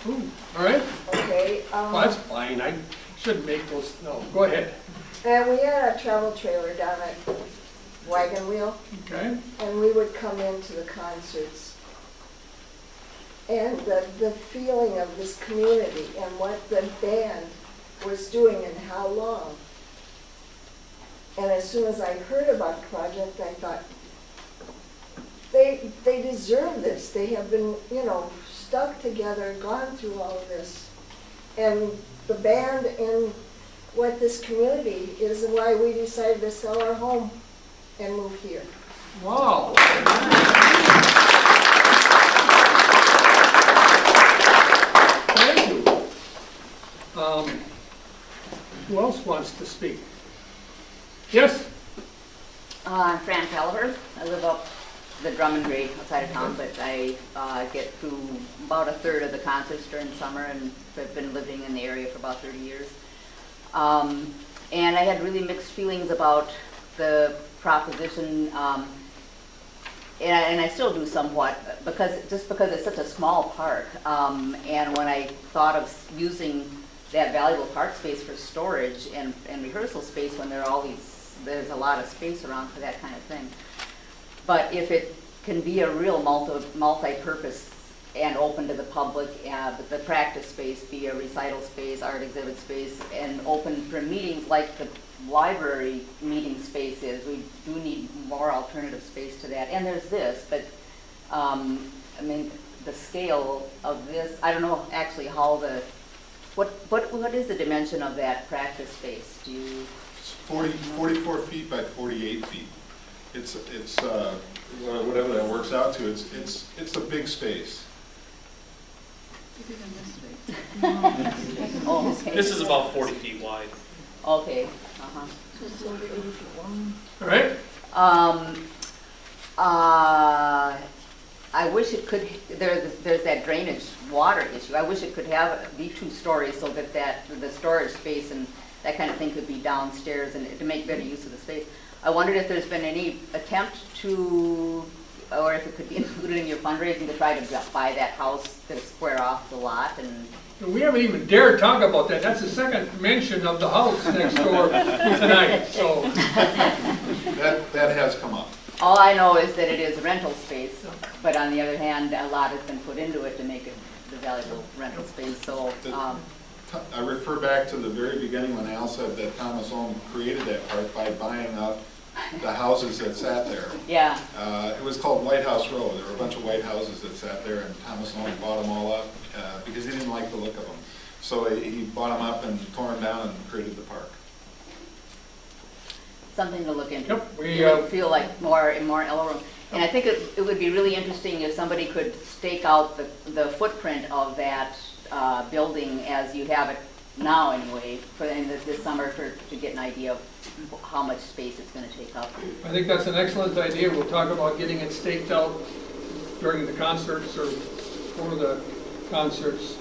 Ooh, all right. Okay. Well, that's fine. I shouldn't make those. No, go ahead. And we had a travel trailer down at Wagon Wheel. Okay. And we would come into the concerts. And the feeling of this community and what the band was doing and how long. And as soon as I heard about the project, I thought, they deserve this. They have been, stuck together, gone through all of this. And the band and what this community is why we decided to sell our home and move here. Wow. Thank you. Who else wants to speak? Yes? I'm Fran Caliver. I live up the Drummond Grade outside of town, but I get to about a third of the concerts during the summer, and I've been living in the area for about 30 years. And I had really mixed feelings about the proposition, and I still do somewhat, because it's such a small park. And when I thought of using that valuable park space for storage and rehearsal space, when there's a lot of space around for that kind of thing. But if it can be a real multi-purpose and open to the public, the practice space be a recital space, art exhibit space, and open for meetings like the library meeting space is, we do need more alternative space to that. And there's this, but the scale of this, I don't know actually how what is the dimension of that practice space? Do you? It's 44 feet by 48 feet. It's whatever that works out to. It's a big space. Oh, okay. This is about 40 feet wide. Okay. All right. I wish it could, there's that drainage water issue. I wish it could be 2 stories so that the storage space and that kind of thing could be downstairs and to make better use of the space. I wondered if there's been any attempt to, or if it could be included in your fundraising to try to buy that house to square off the lot. And we haven't even dared talk about that. That's the second mention of the house next door tonight. So that has come up. all I know is that it is rental space, but on the other hand, a lot has been put into it to make it the valuable rental space. So. I refer back to the very beginning when Al said that Thomas Owen created that park by buying up the houses that sat there. Yeah. It was called White House Row. There were a bunch of white houses that sat there, and Thomas Owen bought them all up because he didn't like the look of them. So he bought them up and tore them down and created the park. Something to look into. Yep, we, It would feel like more elbow room. And I think it would be really interesting if somebody could stake out the footprint of that building as you have it now anyway, in this summer to get an idea of how much space it's going to take up. I think that's an excellent idea. We'll talk about getting it staked out during the concerts or for the concerts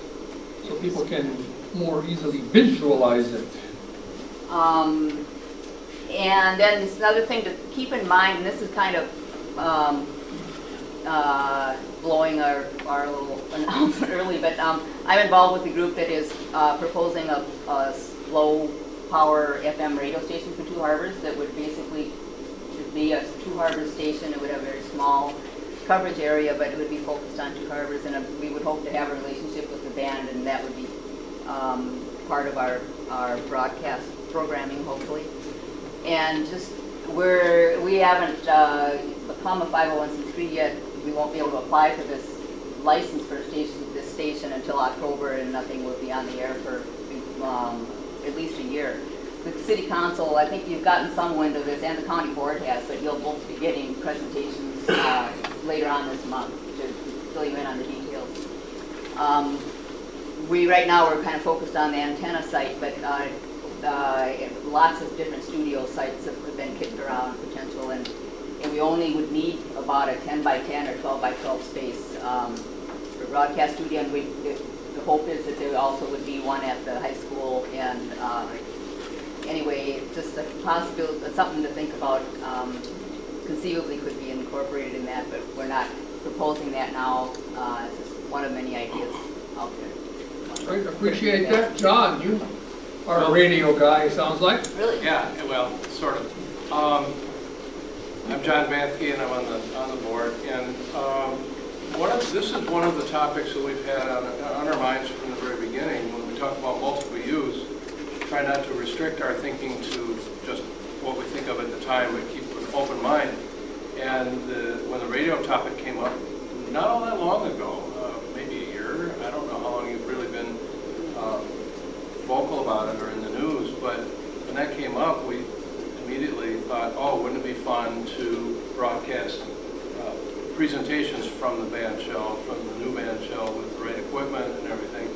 so people can more easily visualize it. And then it's another thing to keep in mind, and this is kind of blowing our little announcement early, but I'm involved with a group that is proposing a low power FM radio station for Two Harbors that would basically be a Two Harbors station. It would have a very small coverage area, but it would be focused on Two Harbors, and we would hope to have a relationship with the band, and that would be part of our broadcast programming, hopefully. And just we haven't become a 501c3 yet. We won't be able to apply for this license for this station until October, and nothing will be on the air for at least a year. The city council, I think you've gotten some wind of this, and the county board has, but you'll both be getting presentations later on this month to fill you in on the details. Right now we're kind of focused on the antenna site, but lots of different studio sites have been kicked around potential, and we only would need about a 10 by 10 or 12 by 12 space for broadcast studio, and the hope is that there also would be one at the high school, and anyway, just a possibility, something to think about. Conceivably could be incorporated in that, but we're not proposing that now. It's just one of many ideas out there. Great, appreciate that. John, you are a radio guy, sounds like. Really? Yeah, well, sort of. I'm John Banthke, and I'm on the board. And this is one of the topics that we've had on our minds from the very beginning. When we talk about multiple use, try not to restrict our thinking to just what we think of at the time, but keep an open mind. And when the radio topic came up, not all that long ago, maybe a year, I don't know how long you've really been vocal about it or in the news, but when that came up, we immediately thought, oh, wouldn't it be fun to broadcast presentations from the band shell, from the new band shell with the right equipment and everything.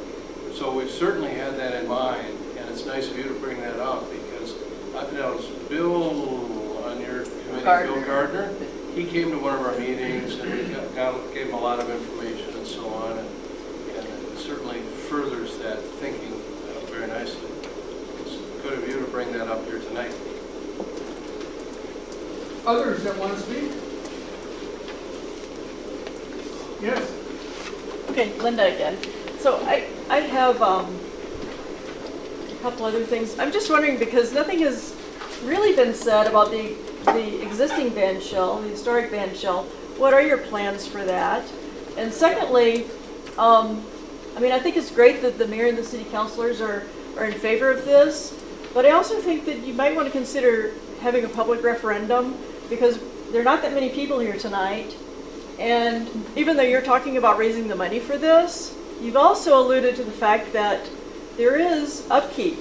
So we've certainly had that in mind, and it's nice of you to bring that up, because I've noticed Bill on your committee, Bill Gardner, he came to one of our meetings and we gave him a lot of information and so on, and it certainly furthers that thinking very nicely. It's good of you to bring that up here tonight. Others that want to speak? Yes. Okay, Linda again. So I have a couple other things. I'm just wondering, because nothing has really been said about the existing band shell, the historic band shell. What are your plans for that? And secondly, I mean, I think it's great that the mayor and the city councilors are in favor of this, but I also think that you might want to consider having a public referendum, because there are not that many people here tonight. And even though you're talking about raising the money for this, you've also alluded to the fact that there is upkeep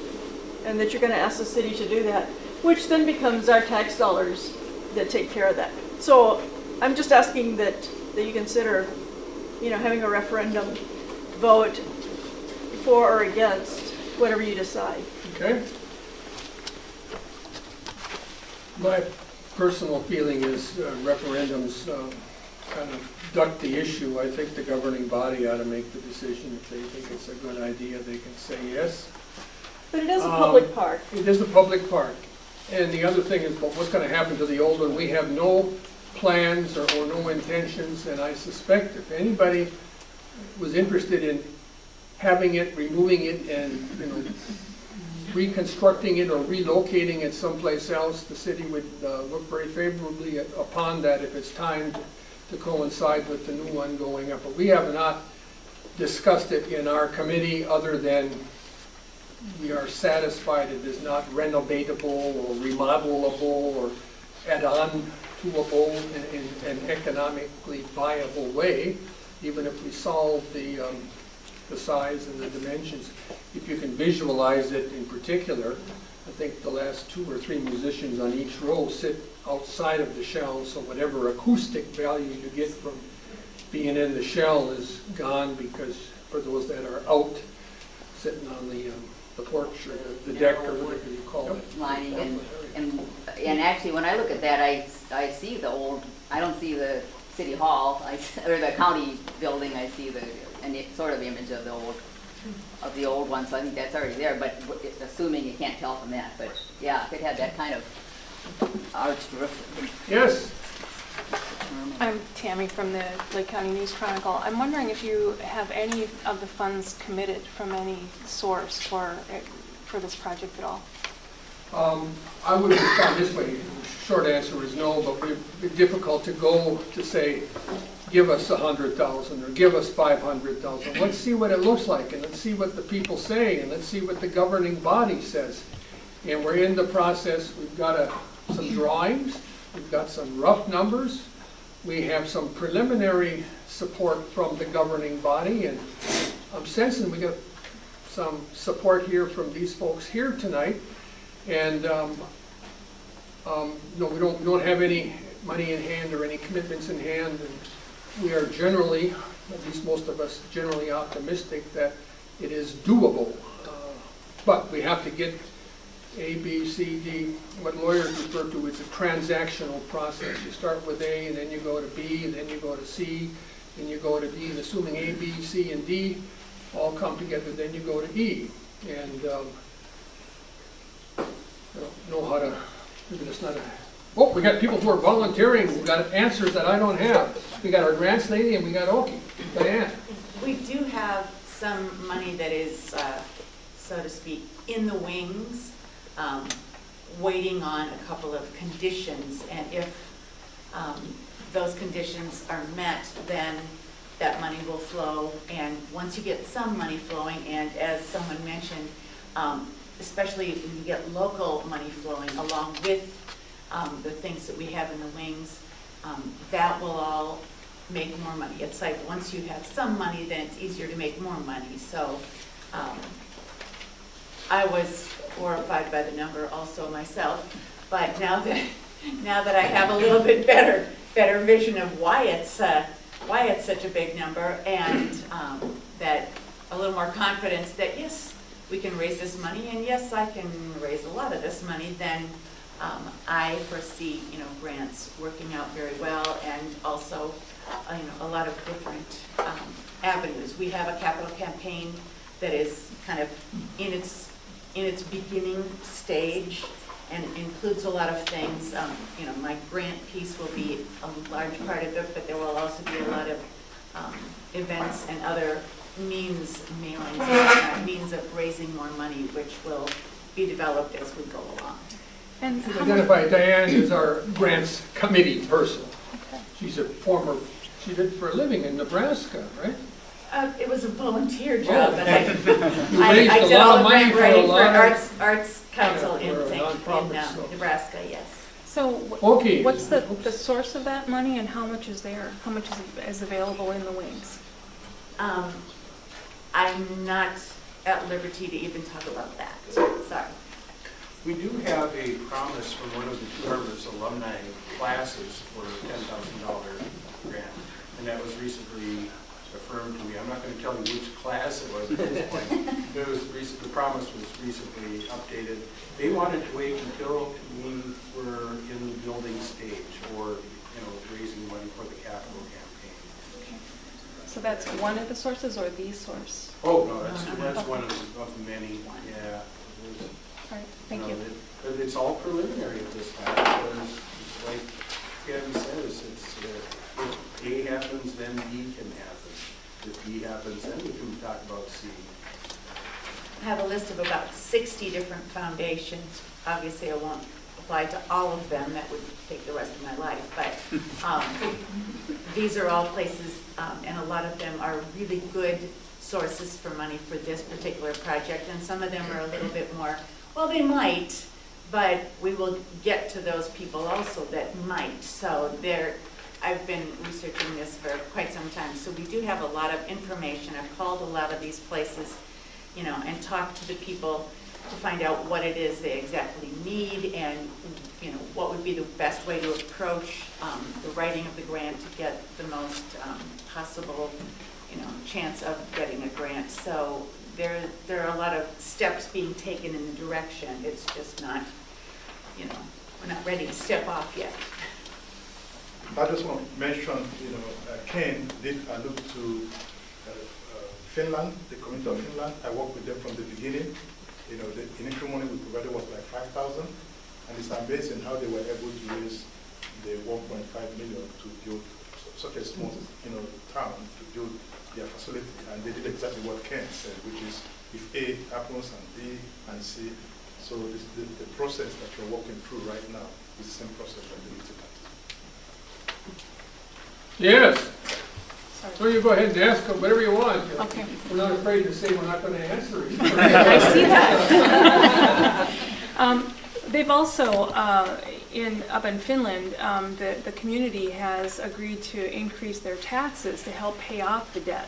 and that you're going to ask the city to do that, which then becomes our tax dollars that take care of that. So I'm just asking that you consider, having a referendum vote for or against whatever you decide. Okay. My personal feeling is referendums kind of duck the issue. I think the governing body ought to make the decision. If they think it's a good idea, they can say yes. But it is a public park. It is a public park. And the other thing is, what's going to happen to the old one? We have no plans or no intentions, and I suspect if anybody was interested in having it, removing it, and reconstructing it or relocating it someplace else, the city would look very favorably upon that if it's timed to coincide with the new one going up. But we have not discussed it in our committee, other than we are satisfied it is not renovatable or remodelable or add-on-toable in an economically viable way, even if we solve the the size and the dimensions. If you can visualize it in particular, I think the last 2 or 3 musicians on each row sit outside of the shell, so whatever acoustic value you get from being in the shell is gone, because for those that are out, sitting on the porch or the deck or whatever you call it. Lining and actually, when I look at that, I see the old, I don't see the city hall, or the county building, I see sort of image of the old one, so I think that's already there, but assuming you can't tell from that, but yeah, if it had that kind of arched roof. Yes? I'm Tammy from the Lake County News Chronicle. I'm wondering if you have any of the funds committed from any source for this project at all? I would respond this way. Short answer is no, but it would be difficult to go to say, give us 100,000 or give us 500,000. Let's see what it looks like, and let's see what the people say, and let's see what the governing body says. And we're in the process. We've got some drawings. We've got some rough numbers. We have some preliminary support from the governing body, and I'm sensing we got some support here from these folks here tonight. And no, we don't have any money in hand or any commitments in hand, and we are generally, at least most of us, generally optimistic that it is doable. But we have to get A, B, C, D, what lawyers refer to as a transactional process. You start with A, and then you go to B, and then you go to C, then you go to D, and assuming A, B, C, and D all come together, then you go to E. And I don't know how to, maybe that's not a, oh, we got people who are volunteering, we got answers that I don't have. We got our grants lady and we got Oki. Diane. We do have some money that is, so to speak, in the wings, waiting on a couple of conditions, and if those conditions are met, then that money will flow. And once you get some money flowing, and as someone mentioned, especially when you get local money flowing along with the things that we have in the wings, that will all make more money. It's like once you have some money, then it's easier to make more money. So I was horrified by the number also myself, but now that I have a little bit better vision of why it's such a big number, and that a little more confidence that yes, we can raise this money, and yes, I can raise a lot of this money, then I foresee, grants working out very well, and also, a lot of different avenues. We have a capital campaign that is kind of in its beginning stage and includes a lot of things. My grant piece will be a large part of it, but there will also be a lot of events and other means of raising more money, which will be developed as we go along. And identify Diane as our grants committee person. Okay. She's she did for a living in Nebraska, right? It was a volunteer job, but I raised did a lot all of the money grant writing for Arts Council in nonprofits, so. Nebraska, yes. so Okay. what's the source of that money, and how much is there? How much is available in the wings? I'm not at liberty to even talk about that. Sorry. We do have a promise from one of the Two Harbors alumni classes for a $10,000 grant, and that was recently affirmed to me. I'm not going to tell you which class it was at this point. The promise was recently updated. They wanted to wait until we were in the building stage, or raising money for the capital campaign. Okay. So that's one of the sources, or the source? Oh no, that's one of many. Yeah. All right, thank you. But it's all preliminary at this time, because like Kevin says, if A happens, then B can happen. If B happens, then we can talk about C. I have a list of about 60 different foundations. Obviously, I won't apply to all of them. That would take the rest of my life. But these are all places, and a lot of them are really good sources for money for this particular project. And some of them are a little bit more, well, they might, but we will get to those people also that might. So I've been researching this for quite some time, so we do have a lot of information. I've called a lot of these places, you know, and talked to the people to find out what it is they exactly need and, you know, what would be the best way to approach the writing of the grant to get the most possible, you know, chance of getting a grant. So there are a lot of steps being taken in the direction. It's just not, you know, we're not ready to step off yet. I just want to mention, you know, Ken did allude to Finland, the community of Finland. I worked with them from the beginning. You know, the initial money we provided was like 5,000, and it's amazing how they were able to raise the 1.5 million to build such a small, you know, town to build their facility. And they did exactly what Ken said, which is if A happens and B and C. So the process that you're walking through right now is the same process that they did. Yes. So you go ahead and ask them whatever you want. Okay. We're not afraid to say we're not going to answer it. I see that. They've also, up in Finland, the community has agreed to increase their taxes to help pay off the debt.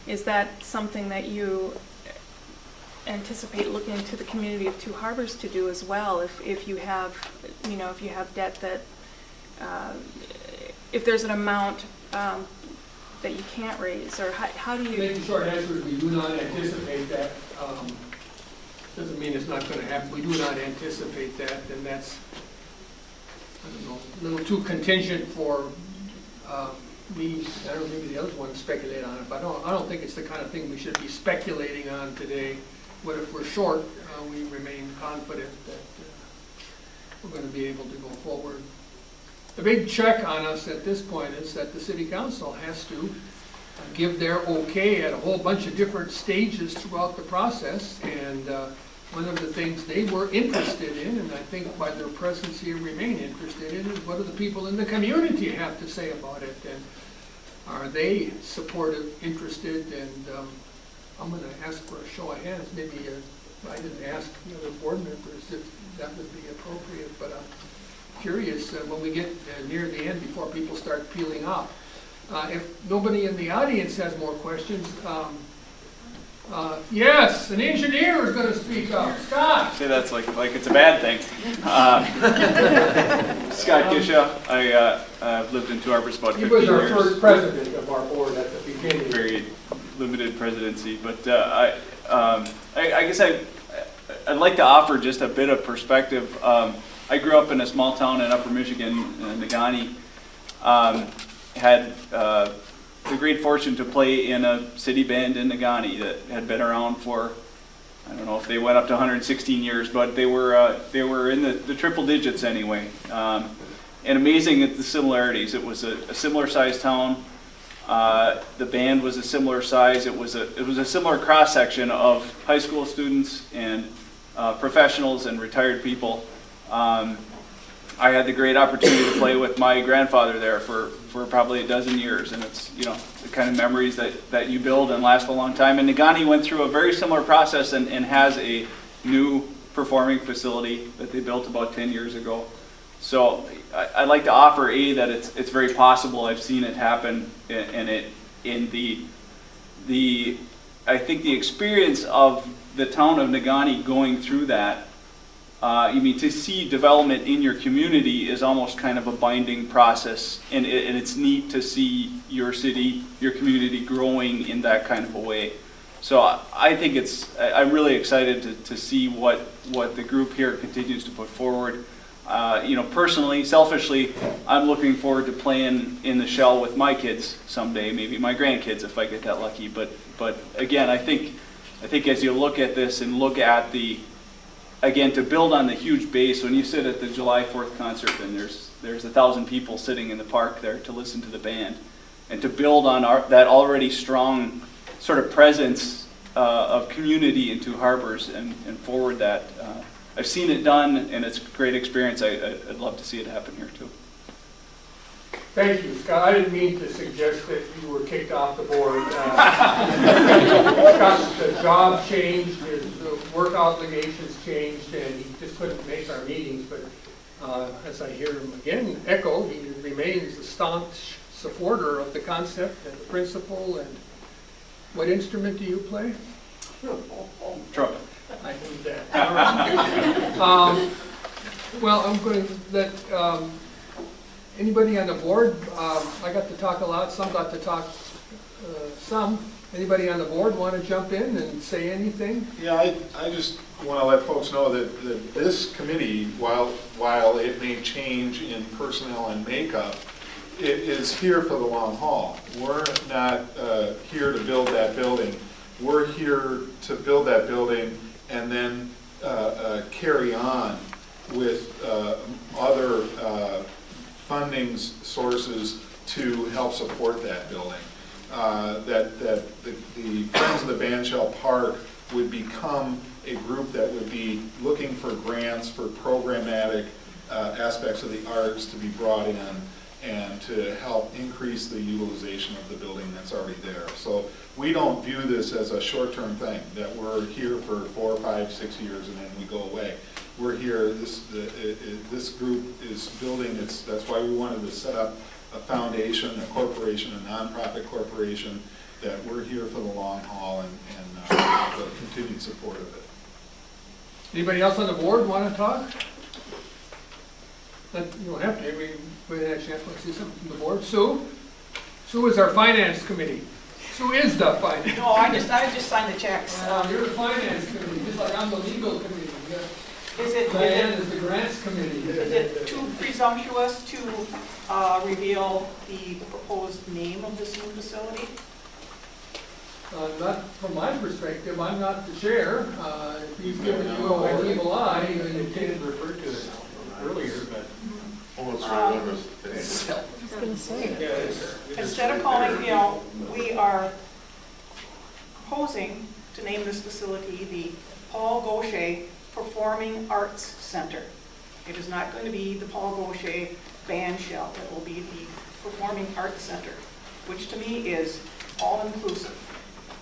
Is that something that you anticipate looking to the community of Two Harbors to do as well? If you have, you know, if you have debt that, if there's an amount that you can't raise, or how do you? The short answer is we do not anticipate that. Doesn't mean it's not going to happen. We do not anticipate that, and that's, I don't know, a little too contingent for me. I don't know, maybe the others want to speculate on it, but I don't think it's the kind of thing we should be speculating on today. But if we're short, we remain confident that we're going to be able to go forward. The big check on us at this point is that the City Council has to give their okay at a whole bunch of different stages throughout the process. And one of the things they were interested in, and I think by their presence here remain interested in, is what do the people in the community have to say about it? And are they supportive, interested? And I'm going to ask for a show of hands. Maybe I didn't ask the other board members if that would be appropriate, but I'm curious when we get near the end before people start peeling off. If nobody in the audience has more questions, yes, an engineer is going to speak up. Scott. Say that's like it's a bad thing. Scott Gauche. I've lived in Two Harbors about 15 years. He was our first president of our board at the beginning. Very limited presidency, but I guess I'd like to offer just a bit of perspective. I grew up in a small town in Upper Michigan, Negaunee. Had the great fortune to play in a city band in Negaunee that had been around for, I don't know if they went up to 116 years, but they were in the triple digits anyway. And amazing at the similarities. It was a similar sized town. The band was a similar size. It was a similar cross section of high school students and professionals and retired people. I had the great opportunity to play with my grandfather there for probably a dozen years, and it's, you know, the kind of memories that you build and last a long time. And Negaunee went through a very similar process and has a new performing facility that they built about 10 years ago. So I'd like to offer that it's very possible. I've seen it happen, and I think the experience of the town of Negaunee going through that. To see development in your community is almost kind of a binding process, and it's neat to see your city, your community growing in that kind of a way. So I think I'm really excited to see what the group here continues to put forward. Personally, selfishly, I'm looking forward to playing in the shell with my kids someday, maybe my grandkids if I get that lucky. But again, I think as you look at this and look at again, to build on the huge base, when you sit at the July 4th concert and there's 1,000 people sitting in the park there to listen to the band, and to build on that already strong sort of presence of community in Two Harbors and forward that. I've seen it done, and it's a great experience. I'd love to see it happen here too. Thank you, Scott. I didn't mean to suggest that you were kicked off the board. Scott's job changed, his work obligations changed, and he just couldn't make our meetings. But As I hear him again echo, he remains a staunch supporter of the concept and the principle. And what instrument do you play? Trumpet. I knew that. All right. Well, I'm going to let anybody on the board, I got to talk a lot, some got to talk some. Anybody on the board want to jump in and say anything? Yeah, I just want to let folks know that this committee, while it may change in personnel and makeup, it is here for the long haul. We're not here to build that building. We're here to build that building and then carry on with other funding sources to help support that building. That the Friends of the Bandshell Park would become a group that would be looking for grants for programmatic aspects of the arts to be brought in and to help increase the utilization of the building that's already there. So we don't view this as a short-term thing, that we're here for 4, 5, 6 years and then we go away. We're here, this group is building, that's why we wanted to set up a foundation, a corporation, a nonprofit corporation, that we're here for the long haul and the continued support of it. Anybody else on the board want to talk? You don't have to. We had a chance to see something from the board. Sue? Sue is our finance committee. Sue is the finance. No, I just signed the checks. You're the finance committee, just like I'm the legal committee. Is Diane is the grants committee. Is it too presumptuous to reveal the proposed name of this new facility? Not from my perspective. I'm not the chair. If he's giving you a evil eye, You did refer to it earlier, but. Instead of calling, we are proposing to name this facility the Paul Gauche Performing Arts Center. It is not going to be the Paul Gauche Band Shell. It will be the Performing Arts Center, which to me is all-inclusive.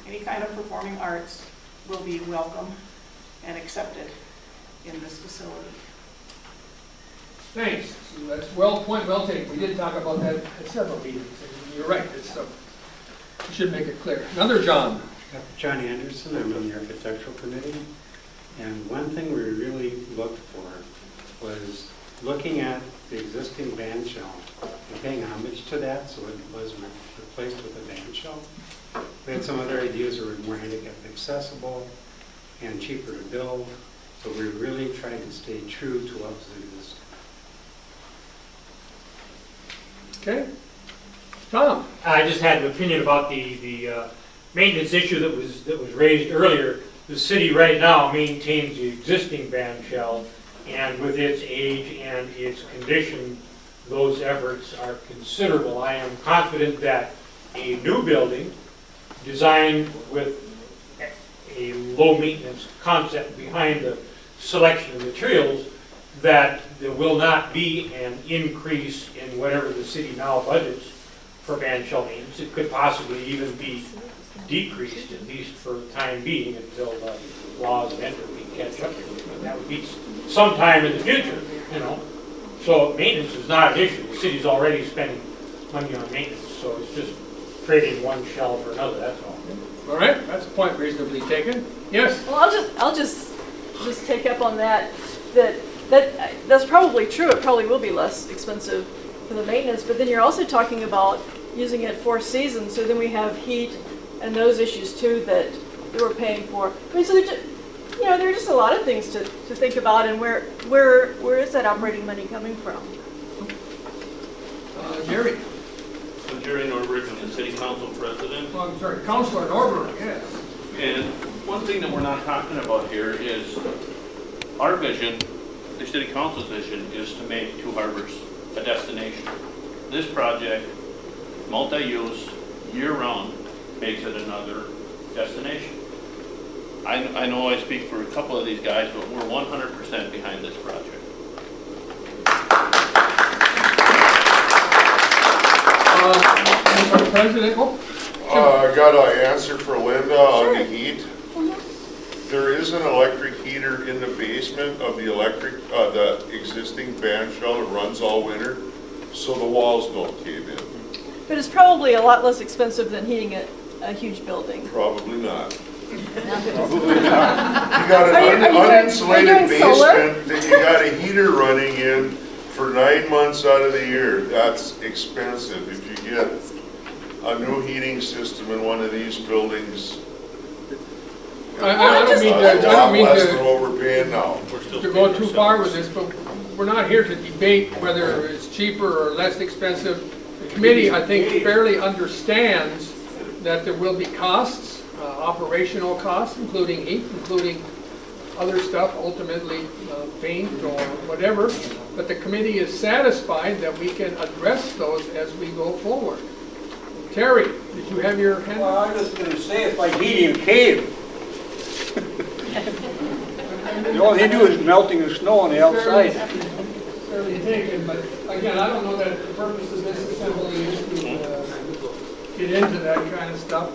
Any kind of performing arts will be welcome and accepted in this facility. Thanks. So that's point well taken. We did talk about that at several meetings. And you're right. You should make it clear. Another John. John Anderson. I'm on the architectural committee. And one thing we really looked for was looking at the existing band shell and paying homage to that, so it was replaced with a band shell. We had some other ideas that were more handicap accessible and cheaper to build, so we really tried to stay true to what was existing. Okay. Tom? I just had an opinion about the maintenance issue that was raised earlier. The city right now maintains the existing band shell, and with its age and its condition, those efforts are considerable. I am confident that a new building designed with a low maintenance concept behind the selection of materials, that there will not be an increase in whatever the city now budgets for band shell maintenance. It could possibly even be decreased, at least for the time being, until the laws of entropy catch up to it. But that would be sometime in the future, So maintenance is not an issue. The city's already spending money on maintenance, so it's just trading one shell for another, that's all. All right, that's a point reasonably taken. Yes? Well, I'll just take up on that. That's probably true. It probably will be less expensive for the maintenance, but then you're also talking about using it for seasons, so then we have heat and those issues too that we're paying for. I mean, so there are just a lot of things to think about, and where is that operating money coming from? Jerry? So Jerry Norberg, I'm the city council president. Oh, I'm sorry, Councilor Norberg, yes. And one thing that we're not talking about here is our vision, the city council's vision, is to make Two Harbors a destination. This project, multi-use, year-round, makes it another destination. I know I speak for a couple of these guys, but we're 100% behind this project. Mr. President, I got an answer for Linda on the heat. There is an electric heater in the basement of the the existing band shell that runs all winter, so the walls don't cave in. But it's probably a lot less expensive than heating a huge building. Probably not. Probably not. You got an Are you uninsulated doing solar? basement that you got a heater running in for 9 months out of the year. That's expensive. If you get a new heating system in one of these buildings, I don't mean it's a lot less than to what we're paying now. go too far with this, but we're not here to debate whether it's cheaper or less expensive. The committee, I think, fairly understands that there will be costs, operational costs, including heat, including other stuff, ultimately paint or whatever, but the committee is satisfied that we can address those as we go forward. Terry, did you have your hand? Well, I'm just gonna say it's like heating a cave. All they do is melting the snow on the outside. Fairly taken, but again, I don't know that the purpose of this assembly is to get into that kind of stuff.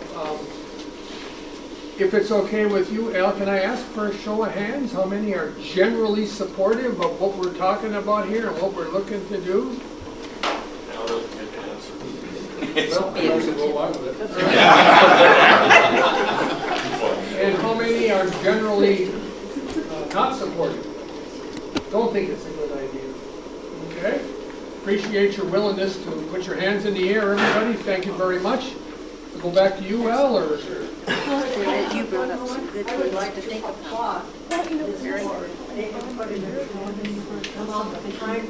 If it's okay with you, Al, can I ask for a show of hands? How many are generally supportive of what we're talking about here and what we're looking to do? Now doesn't get the answer. Well, I guess we'll go along with it. And how many are generally not supportive? Don't think it's a good idea. Okay? Appreciate your willingness to put your hands in the air, everybody. Thank you very much. We'll go back to you, Al, or? You brought up some good things to think about. They can put it come out the front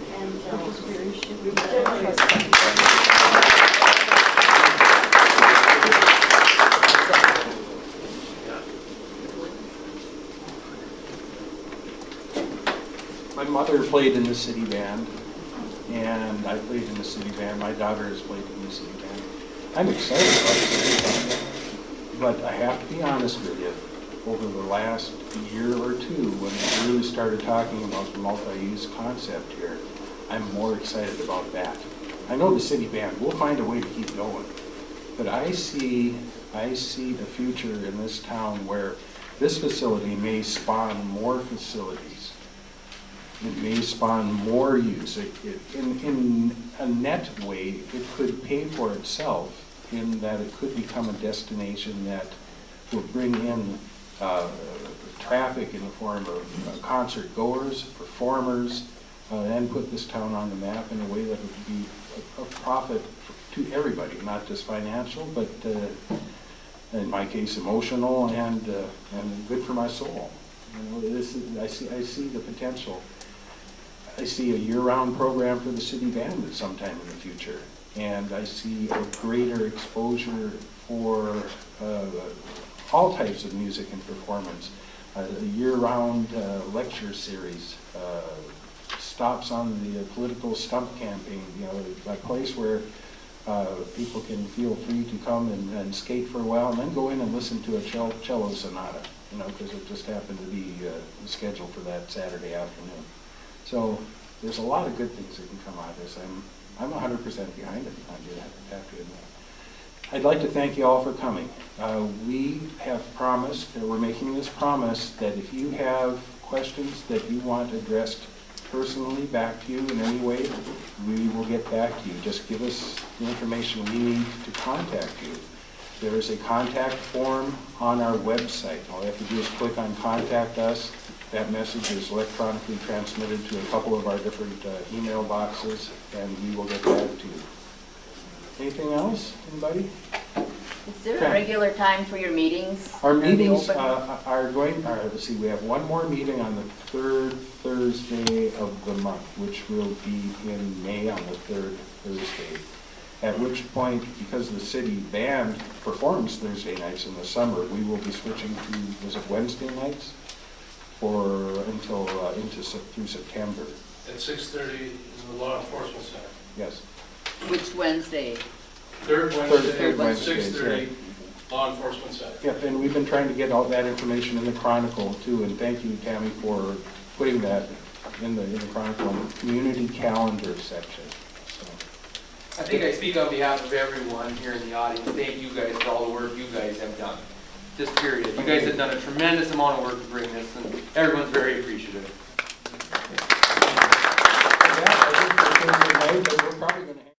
My mother played in the city band, and I played in the city band. My daughter has played in the city band. I'm excited about the city band, but I have to be honest with you. Over the last year or two, when we really started talking about the multi-use concept here, I'm more excited about that. I know the city band, we'll find a way to keep going, but I see the future in this town where this facility may spawn more facilities. It may spawn more use. In a net way, it could pay for itself in that it could become a destination that will bring in traffic in the form of concert goers, performers, and put this town on the map in a way that would be a profit to everybody, not just financial, but in my case, emotional and good for my soul. You know, I see the potential. I see a year-round program for the city band at some time in the future, and I see a greater exposure for all types of music and performance. A year-round lecture series, stops on the political stump camping, you know, a place where people can feel free to come and skate for a while and then go in and listen to a cello sonata, you know, because it just happened to be scheduled for that Saturday afternoon. So there's a lot of good things that can come out of this. I'm 100% behind it, I have to admit. I'd like to thank you all for coming. We have promised, we're making this promise, that if you have questions that you want addressed personally back to you in any way, we will get back to you. Just give us the information we need to contact you. There is a contact form on our website. All you have to do is click on Contact Us. That message is electronically transmitted to a couple of our different email boxes, and we will get back to you. Anything else? Anybody? Is there a regular time for your meetings? Our meetings are going, let's see, we have one more meeting on the third Thursday of the month, which will be in May on the third Thursday. At which point, because the city band performs Thursday nights in the summer, we will be switching to, is it Wednesday nights? Through September. At 6:30 in the Law Enforcement Center. Yes. Which Wednesday? Third Wednesday, Third Wednesday, 6:30, Law Enforcement Center. Yep, and we've been trying to get all that information in the Chronicle too, and thank you, Tammy, for putting that in the Chronicle in the community calendar section. So. I think I speak on behalf of everyone here in the audience. Thank you guys for all the work you guys have done. just period. You guys have done a tremendous amount of work to bring this, and everyone's very appreciative. Yeah, I think we're probably going to